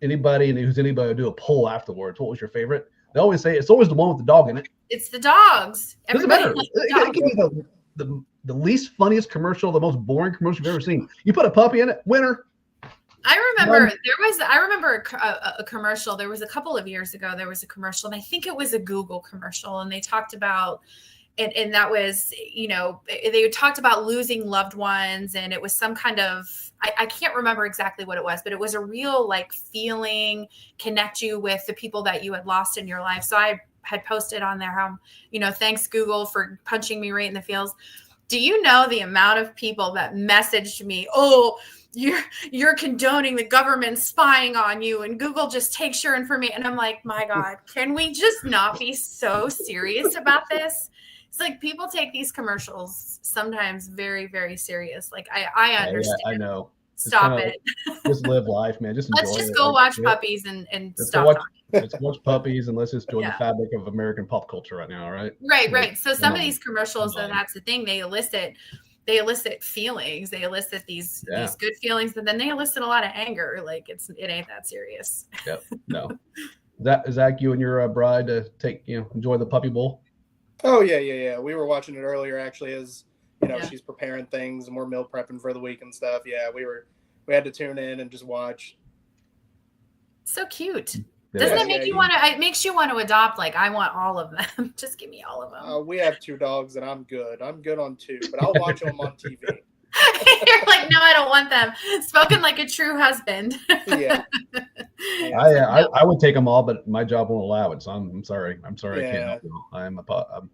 anybody do a poll afterwards, what was your favorite? They always say it's always the one with the dog in it. It's the dogs. Doesn't Everybody matter. likes the It dogs. can be the least funniest commercial, the most boring commercial you've ever seen. You put a puppy in it, winner. I remember a commercial. There was a couple of years ago. There was a commercial, and I think it was a Google commercial, and they talked about, and that was, they talked about losing loved ones, and it was some kind of, I can't remember exactly what it was, but it was a real feeling, connect you with the people that you had lost in your life. So I had posted on there how, thanks Google for punching me right in the feels. Do you know the amount of people that messaged me, oh, you're condoning the government spying on you and Google just takes your information. And I'm like, my God, can we just not be so serious about this? It's like people take these commercials sometimes very, very serious. Like I understand. Yeah, I know. Stop it. Just live life, man. Just Let's enjoy just it. go watch yeah. puppies and Let's stop go watch, talking. let's watch puppies and let's just enjoy Yeah. the fabric of American pop culture right now, right? Right. So some of Yeah. these commercials, Yeah. that's the thing, they elicit feelings. They elicit these good feelings, but then they elicit a lot of anger. Like it ain't that serious. Yep. No. Is that you and your bride to enjoy the Puppy Bowl? Oh yeah. We were watching it earlier actually, as Yeah. she's preparing things and we're meal prepping for the week and stuff. Yeah, we had to tune in and just watch. So cute. Yeah. Doesn't it Yeah, make you want to? It makes you want to adopt. Like I want all of them. Just give me all of them. We have 2 dogs and I'm good on 2, but I'll watch them on TV. You're like, no, I don't want them. Spoken like a true husband. Yeah. I would take them all, but my job won't allow it. So I'm sorry. I can't Yeah. help you. I'm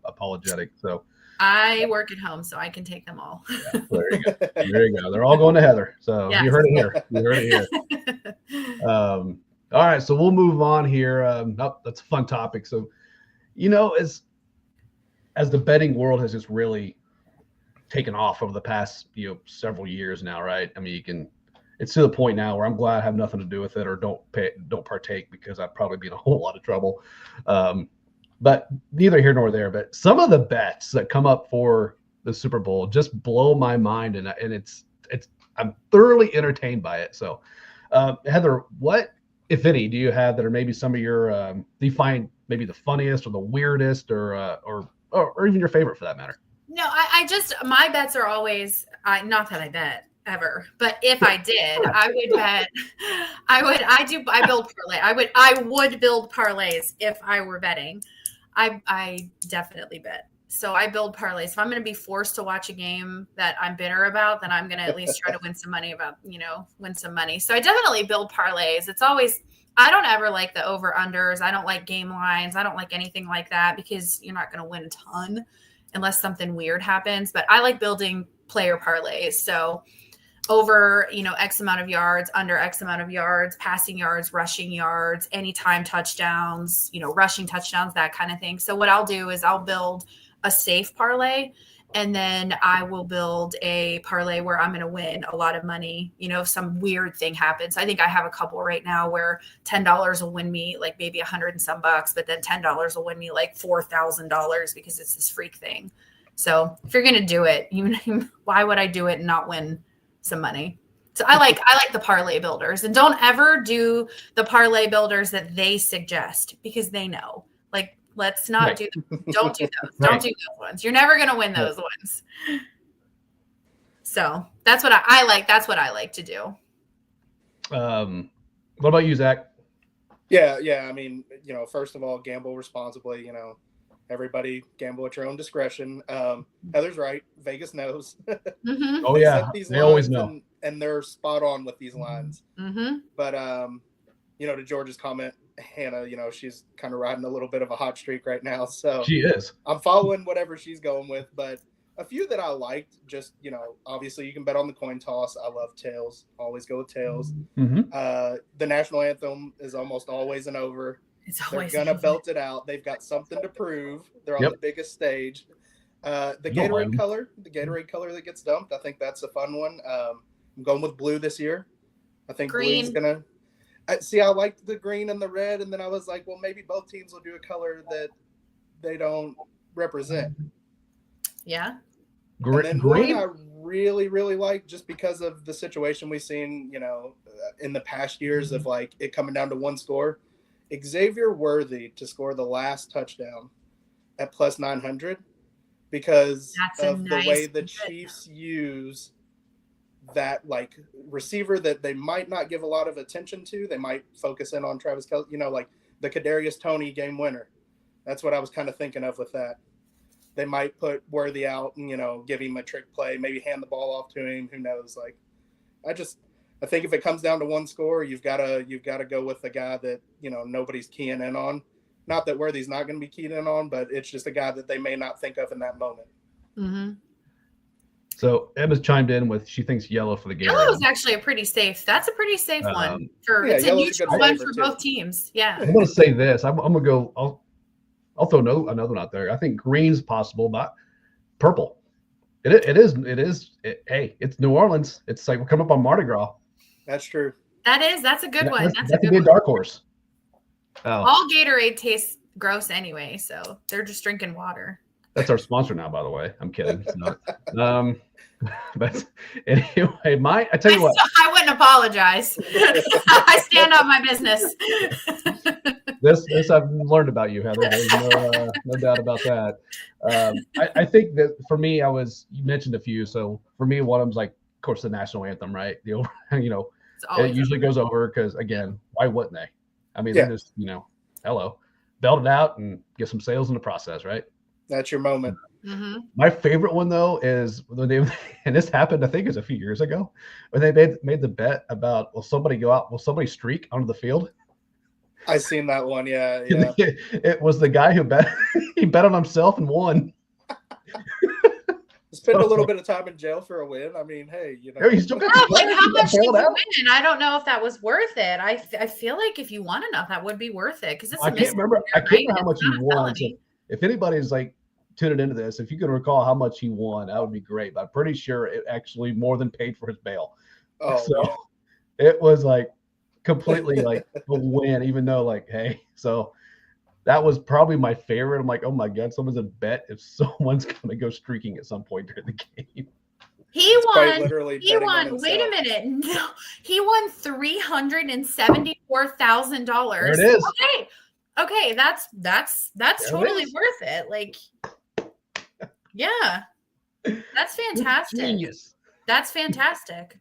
apologetic. So I work at home, so I can take them all. yeah, there you go. There you go. They're all going to Heather. So Yes. you heard it here. You heard it here. All right, so we'll move on here. That's a fun topic. So, as the betting world has just really taken off over the past several years now, right? I mean, it's to the point now where I'm glad I have nothing to do with it or don't partake, because I'd probably be in a whole lot of trouble. But neither here nor there. But some of the bets that come up for the Super Bowl just blow my mind, and I'm thoroughly entertained by it. So, Heather, what, if any, do you have that are maybe some of your do you find maybe the funniest or the weirdest or even your favorite for that matter? No, I just, my bets are always, not that I bet ever, but if I did, I would bet, I build parlay. I would build parlays if I were betting. I definitely bet. So I build parlays. If I'm going to be forced to watch a game that I'm bitter about, then I'm going to at least try to win some money win some money. So I definitely build parlays. It's always, I don't ever like the over unders. I don't like game lines. I don't like anything like that, because you're not going to win a ton unless something weird happens. But I like building player parlays. So over, X amount of yards, under X amount of yards, passing yards, rushing yards, anytime touchdowns, rushing touchdowns, that kind of thing. So what I'll do is I'll build a safe parlay, and then I will build a parlay where I'm going to win a lot of money. If some weird thing happens. I think I have a couple right now where $10 will win me like maybe $100 and some bucks, but then $10 will win me like $4,000 because it's this freak thing. So if you're going to do it, why would I do it and not win some money? So I like the parlay builders, and don't ever do the parlay builders that they suggest, because they know, like, let's not do them. Don't do those. Don't do those ones. You're never going to win those ones. So that's what I like. That's what I like to do. What about you, Zach? Yeah. I mean, first of all, gamble responsibly. Everybody gamble at your own discretion. Heather's right. Vegas knows. Mm-hmm. Oh yeah, they always know, and they're spot on with these lines. Mm-hmm. But to George's comment, Hannah, she's kind of riding a little bit of a hot streak right now. So she is. I'm following whatever she's going with, but a few that I liked, just, obviously you can bet on the coin toss. I love tails. Always go with tails. Mm-hmm. The national anthem is almost always an over. They're gonna belt it out. They've got something to prove. They're on the biggest stage. The Gatorade color that gets dumped, I think that's a fun one. I'm going with blue this year. I think green. Blue's gonna. I liked the green and the red, and then I was like, well, maybe both teams will do a color that they don't represent. Yeah. Green I really, really like, just because of the situation we've seen, in the past years of like it coming down to one score. Xavier Worthy to score the last touchdown at plus 900, because of the way the Chiefs use that like receiver that they might not give a lot of attention to. They might focus in on Travis Kelce, like the Kadarius Toney game winner. That's what I was kind of thinking of with that. They might put Worthy out and, give him a trick play, maybe hand the ball off to him. Who knows? Like, I think if it comes down to one score, you've got to go with the guy that, nobody's keying in on. Not that Worthy's not going to be keyed in on, but it's just a guy that they may not think of in that moment. Mm-hmm. So Emma's chimed in with, she thinks yellow for the game. Yellow is actually that's a pretty safe one. It's a neutral one for both teams. Yeah. I'm going to say this. I'm going to go, I'll throw another one out there. I think green's possible, but purple. It is. Hey, it's New Orleans. It's like we're coming up on Mardi Gras. That's true. That's a good one. That could be a dark horse. Oh. All Gatorade tastes gross anyway, so they're just drinking water. That's our sponsor now, by the way. I'm kidding. It's not. But anyway, I tell you what. I wouldn't apologize. I stand on my business. This I've learned about you, Heather. There's no doubt about that. I think that for me, you mentioned a few. So for me, one of them's like, of course, the national anthem, right? It usually goes over because, again, why wouldn't they? I mean, they just, hello, belt it out and get some sales in the process, right? That's your moment. Mm-hmm. My favorite one, though, is when and this happened, I think it was a few years ago, when they made the bet about, will somebody streak onto the field? I seen that one, yeah. It was the guy who bet on himself and won. Spend a little bit of time in jail for a win. I mean, hey, you still got like how much did you win? I don't know if that was worth it. I feel like if you won enough, that would be worth it, because I can't remember how much he won. So if anybody's like tuning into this, if you can recall how much he won, that would be great. But I'm pretty sure it actually more than paid for his bail. It was like completely like a win, even though like, hey, so that was probably my favorite. I'm like, oh my God, someone's a bet if someone's gonna go streaking at some point during the game. He won. Wait a minute. No, he won $374,000. There it is. Okay, that's totally worth it. Like, yeah, that's fantastic. Genius. That's fantastic.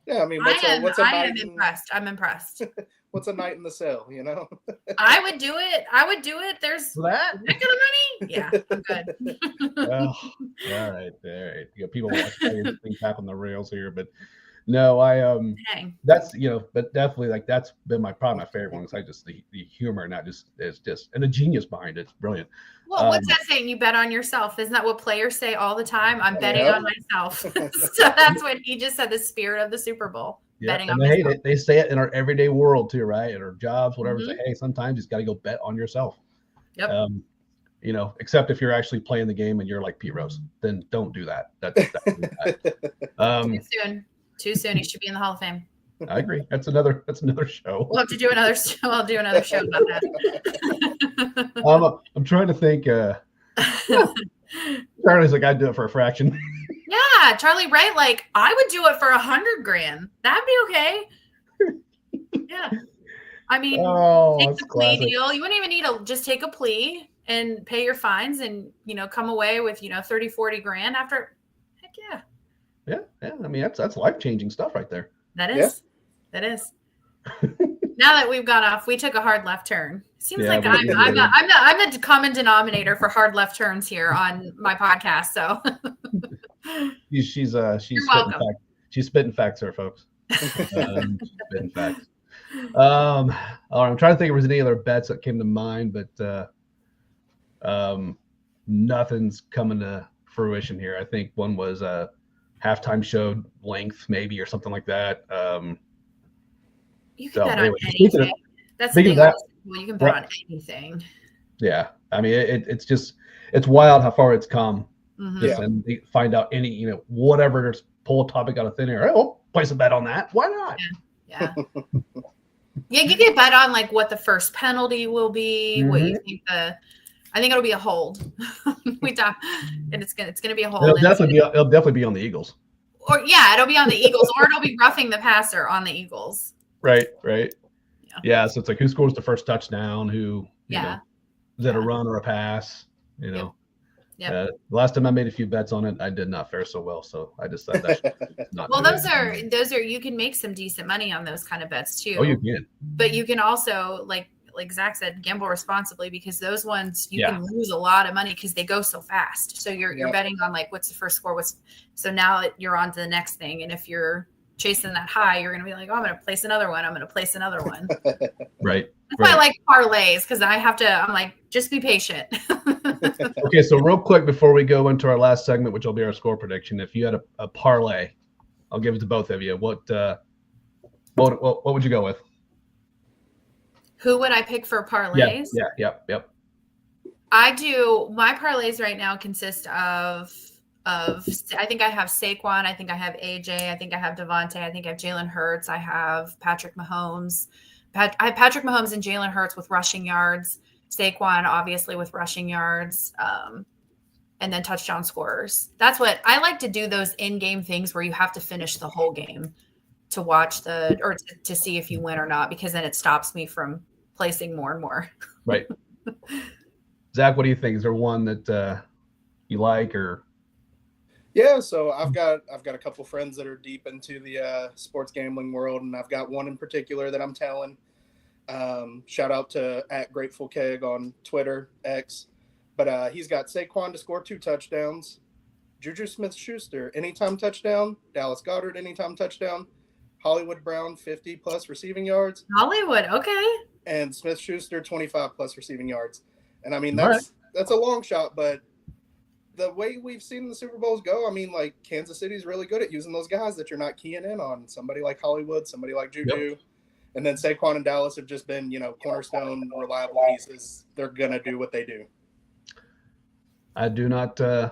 Yeah, I mean, what's a I night am impressed. I'm impressed. What's a night in the cell, I would do it. There's that kind of money. Yeah, I'm good. Well, all right. You got people watching things tap on the rails here, but No, Dang. that's but definitely like that's been probably my favorite one. It's like just the humor, not just it's just and the genius behind it. It's brilliant. Well, what's that saying? You bet on yourself. Isn't that what players say all the time? I'm betting Yep. on myself. So that's what he just said. The spirit of the Super Bowl. Yeah, Betting and on they myself. they say it in our everyday world too, right? In our jobs, whatever. Mhm. Say, hey, sometimes you just got to go bet on yourself. Yep. Except if you're actually playing the game and you're like Pete Rose, then don't do that. That's really bad. Too soon. Too soon. He should be in the Hall of Fame. I agree. That's another show. We'll have to do another show. I'll do another show about that. I'm trying to think. Charlie's like, I'd do it for a fraction. Yeah, Charlie Wright, like I would do it for $100,000. That'd be okay. Yeah. I mean, take that's the plea classic. deal. You wouldn't even need to just take a plea and pay your fines and, come away with, 30, 40 grand after. Heck yeah. Yeah. I mean, that's life-changing stuff right there. That is. That is. Now that we've gone off, we took a hard left turn. Seems Yeah, like we- I'm the common denominator for hard left turns here on my podcast. So She's welcome. She's spitting facts here, folks. She's spitting facts. All right, I'm trying to think if there's any other bets that came to mind, but nothing's coming to fruition here. I think one was halftime show length, maybe, or something like that. you can So, bet anyway, on speaking of- anything. That's the speaking thing. of that- Well, you can bet on anything. Yeah, I mean, it's wild how far it's come. Mhm. Yeah. And they find out any, whatever, just pull a topic out of thin air. Oh, place a bet on that. Why not? Yeah. Yeah, you can bet on like what the first penalty will be, what you think I think it'll be a hold. We talk, and it's gonna be a hold. It'll definitely be on the Eagles. Or it'll be on the Eagles, or it'll be roughing the passer on the Eagles. Right. Yeah. Yeah. So it's like who scores the first touchdown? Who? Yeah. Is it a run or a pass? Yep. The last time I made a few bets on it, I did not fare so well. So I decided that's not. Well, do those it. are you can make some decent money on those kind of bets too. Oh, you can. But you can also like Zach said, gamble responsibly because those ones you Yeah. can lose a lot of money because they go so fast. So you're Yep. betting on like what's the first score, so now you're on to the next thing. And if you're chasing that high, you're gonna be like, oh, I'm gonna place another one. I'm gonna place another one. Right. That's why I like parlays because I'm like, just be patient. Okay. So real quick before we go into our last segment, which will be our score prediction, if you had a parlay, I'll give it to both of you. What would you go with? Who would I pick for parlays? Yep. I do. My parlays right now consist of I think I have Saquon. I think I have AJ. I think I have Devontae. I think I have Jalen Hurts. I have Patrick Mahomes. I have Patrick Mahomes and Jalen Hurts with rushing yards. Saquon, obviously, with rushing yards. And then touchdown scorers. That's what I like to do, those in-game things where you have to finish the whole game to watch to see if you win or not, because then it stops me from placing more and more. Right. Zach, what do you think? Is there one that you like or? Yeah, so I've got a couple friends that are deep into the sports gambling world, and I've got one in particular that I'm telling. Shout out to @GratefulKeg on Twitter, X. But he's got Saquon to score 2 touchdowns, Juju Smith-Schuster anytime touchdown, Dallas Goedert anytime touchdown, Hollywood Brown 50+ receiving yards, Hollywood, okay. and Smith-Schuster 25+ receiving yards. And I mean All that's a long shot, but the way we've seen the Super Bowls go, I mean, like Kansas City's really good at using those guys that you're not keying in on. Somebody like Hollywood, somebody like Juju. Yep. And then Saquon and Dallas have just been, cornerstone, reliable pieces. They're going to do what they do. I do not. I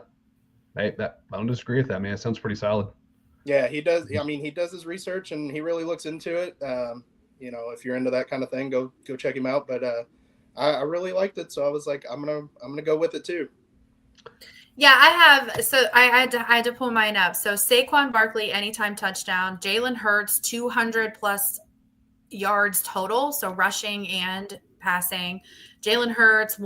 don't disagree with that, man. It sounds pretty solid. Yeah, he does. I mean, he does his research and he really looks into it. If you're into that kind of thing, go check him out. But I really liked it, so I was like, I'm gonna go with it too. Yeah, I have. So I had to pull mine up. So Saquon Barkley anytime touchdown, Jalen Hurts 200+ yards total, so rushing and passing. Jalen Hurts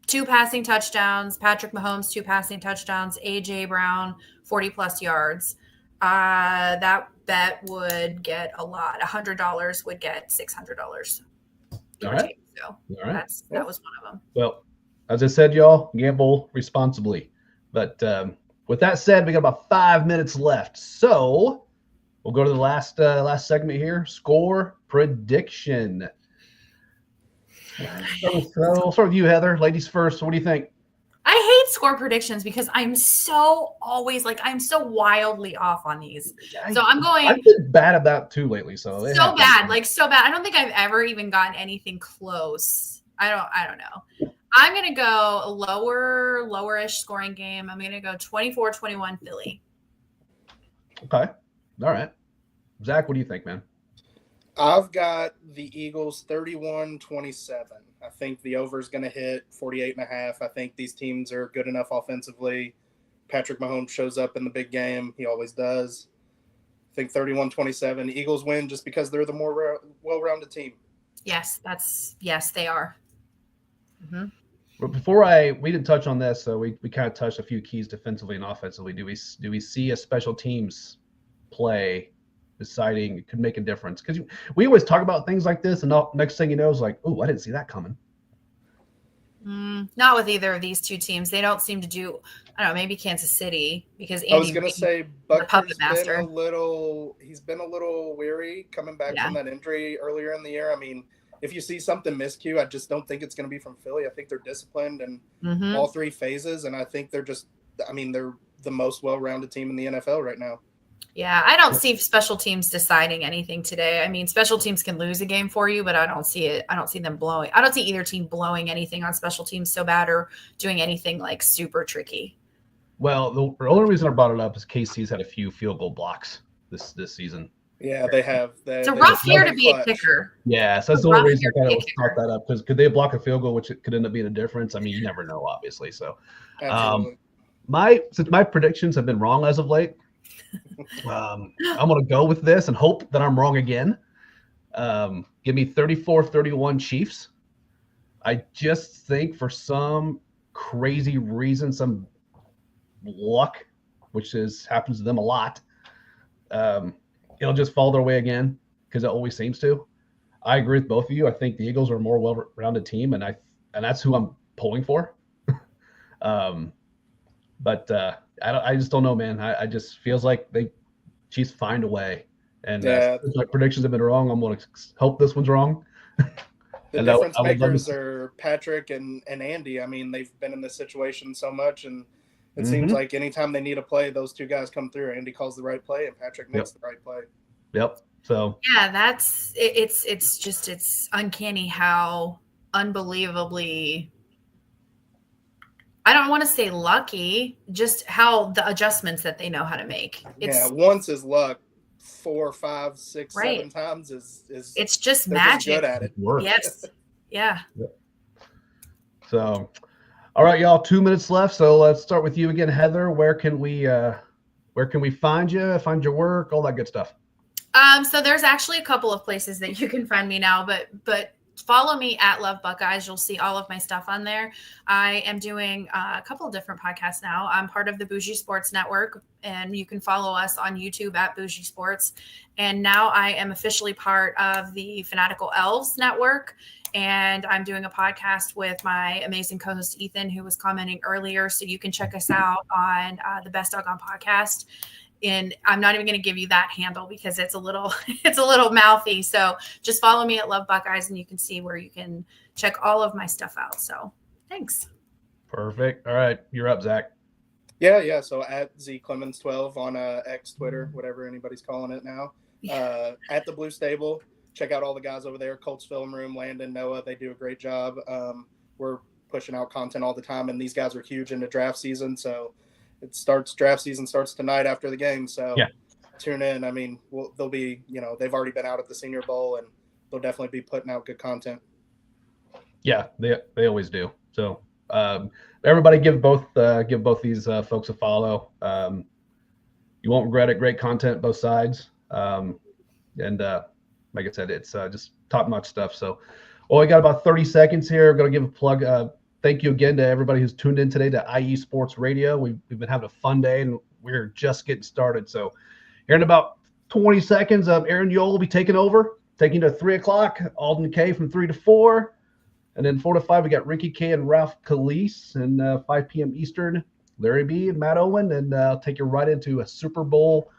2 passing touchdowns. Patrick Mahomes 2 passing touchdowns. AJ Brown 40+ yards. That bet would get a lot. $100 would get $600. All right. So All right. that was one of them. Well, as I said, y'all, gamble responsibly. But with that said, we got about 5 minutes left. So we'll go to the last segment here. Score prediction. So we'll start with you, Heather. Ladies first. What do you think? I hate score predictions because I'm so wildly off on these. So I'm going. I've been bad about too lately. So bad. I don't think I've ever even gotten anything close. I don't know. I'm gonna go lower-ish scoring game. I'm gonna go 24-21 Philly. Okay. All right. Zach, what do you think, man? I've got the Eagles 31-27. I think the over is going to hit 48.5. I think these teams are good enough offensively. Patrick Mahomes shows up in the big game. He always does. I think 31-27. Eagles win just because they're the more well-rounded team. Yes, they are. Mm-hmm. But we didn't touch on this, so we kind of touched a few keys defensively and offensively. Do we see a special teams play deciding it could make a difference? Because we always talk about things like this, and next thing you know is like, oh, I didn't see that coming. Not with either of these two teams. They don't seem to do. I don't know. Maybe Kansas City because Andy I was going to say Bucker's been a little. He's been a little weary coming back from that injury earlier in the year. I mean, if you see something miscue, I just don't think it's going to be from Philly. I think they're disciplined in all three phases, and I think they're just. I mean, they're the most well-rounded team in the NFL right now. Yeah, I don't see special teams deciding anything today. I mean, special teams can lose a game for you, but I don't see it. I don't see them blowing. I don't see either team blowing anything on special teams so bad or doing anything like super tricky. Well, the only reason I brought it up is KC's had a few field goal blocks this season. Yeah, they have. It's a rough year to be a kicker. Yeah, so that's the only reason I kind of brought that up, because could they block a field goal, which it could end up being a difference? I mean, you never know, obviously. So, since my predictions have been wrong as of late, I'm going to go with this and hope that I'm wrong again. Give me 34-31 Chiefs. I just think for some crazy reason, some luck, which happens to them a lot, it'll just fall their way again, because it always seems to. I agree with both of you. I think the Eagles are a more well-rounded team, and that's who I'm pulling for. But I just don't know, man. I just feels like Chiefs find a way. And my predictions have been wrong. I'm going to hope this one's wrong. The difference makers are Patrick and Andy. I mean, they've been in this situation so much, and it seems like anytime they need a play, those two guys come through. Andy calls the right play, and Patrick makes the right play. Yep. So yeah, it's uncanny how unbelievably. I don't want to say lucky, just how the adjustments that they know how to make. Once is luck. 4, 5, 6, 7 times is it's just magic. Just good at it. Yes. Yeah. So, all right, y'all, 2 minutes left. So let's start with you again, Heather. Where can we find you, find your work, all that good stuff? So there's actually a couple of places that you can find me now, but follow me at Love Buckeyes. You'll see all of my stuff on there. I am doing a couple of different podcasts now. I'm part of the Bougie Sports Network, and you can follow us on YouTube at Bougie Sports. And now I am officially part of the Fanatical Elves Network, and I'm doing a podcast with my amazing co-host Ethan, who was commenting earlier. So you can check us out on the Best Dog on Podcast. And I'm not even going to give you that handle because it's a little mouthy. So just follow me at Love Buckeyes, and you can see where you can check all of my stuff out. So thanks. Perfect. All right. You're up, Zach. Yeah. So at ZClemens12 on X, Twitter, whatever anybody's calling it now. At the Blue Stable, check out all the guys over there. Colts Film Room, Landon, Noah, they do a great job. We're pushing out content all the time, and these guys are huge into draft season. So draft season starts tonight after the game. So tune in. I mean, they'll be, they've already been out at the Senior Bowl, and they'll definitely be putting out good content. Yeah, they always do. So everybody give both these folks a follow. You won't regret it. Great content, both sides. And like I said, it's just top-notch stuff. So, we got about 30 seconds here. I'm going to give a plug. Thank you again to everybody who's tuned in today to IE Sports Radio. We've been having a fun day, and we're just getting started. So here in about 20 seconds, Aaron Yole will be taking you to 3 o'clock, Alden K from 3 to 4. And then 4 to 5, we got Ricky K and Ralph Calise. And 5 p.m. Eastern, Larry B and Matt Owen. And I'll take you right into a Super Bowl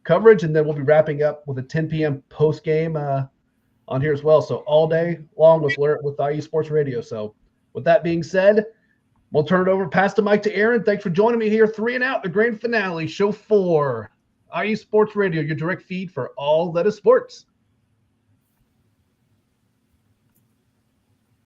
coverage, and then we'll be wrapping up with a 10 p.m. post game on here as well. So all day long with IU Sports Radio. So with that being said, we'll turn it over, pass the mic to Aaron. Thanks for joining me here. 3 and Out, the grand finale, show 4, IU Sports Radio, your direct feed for all that is sports.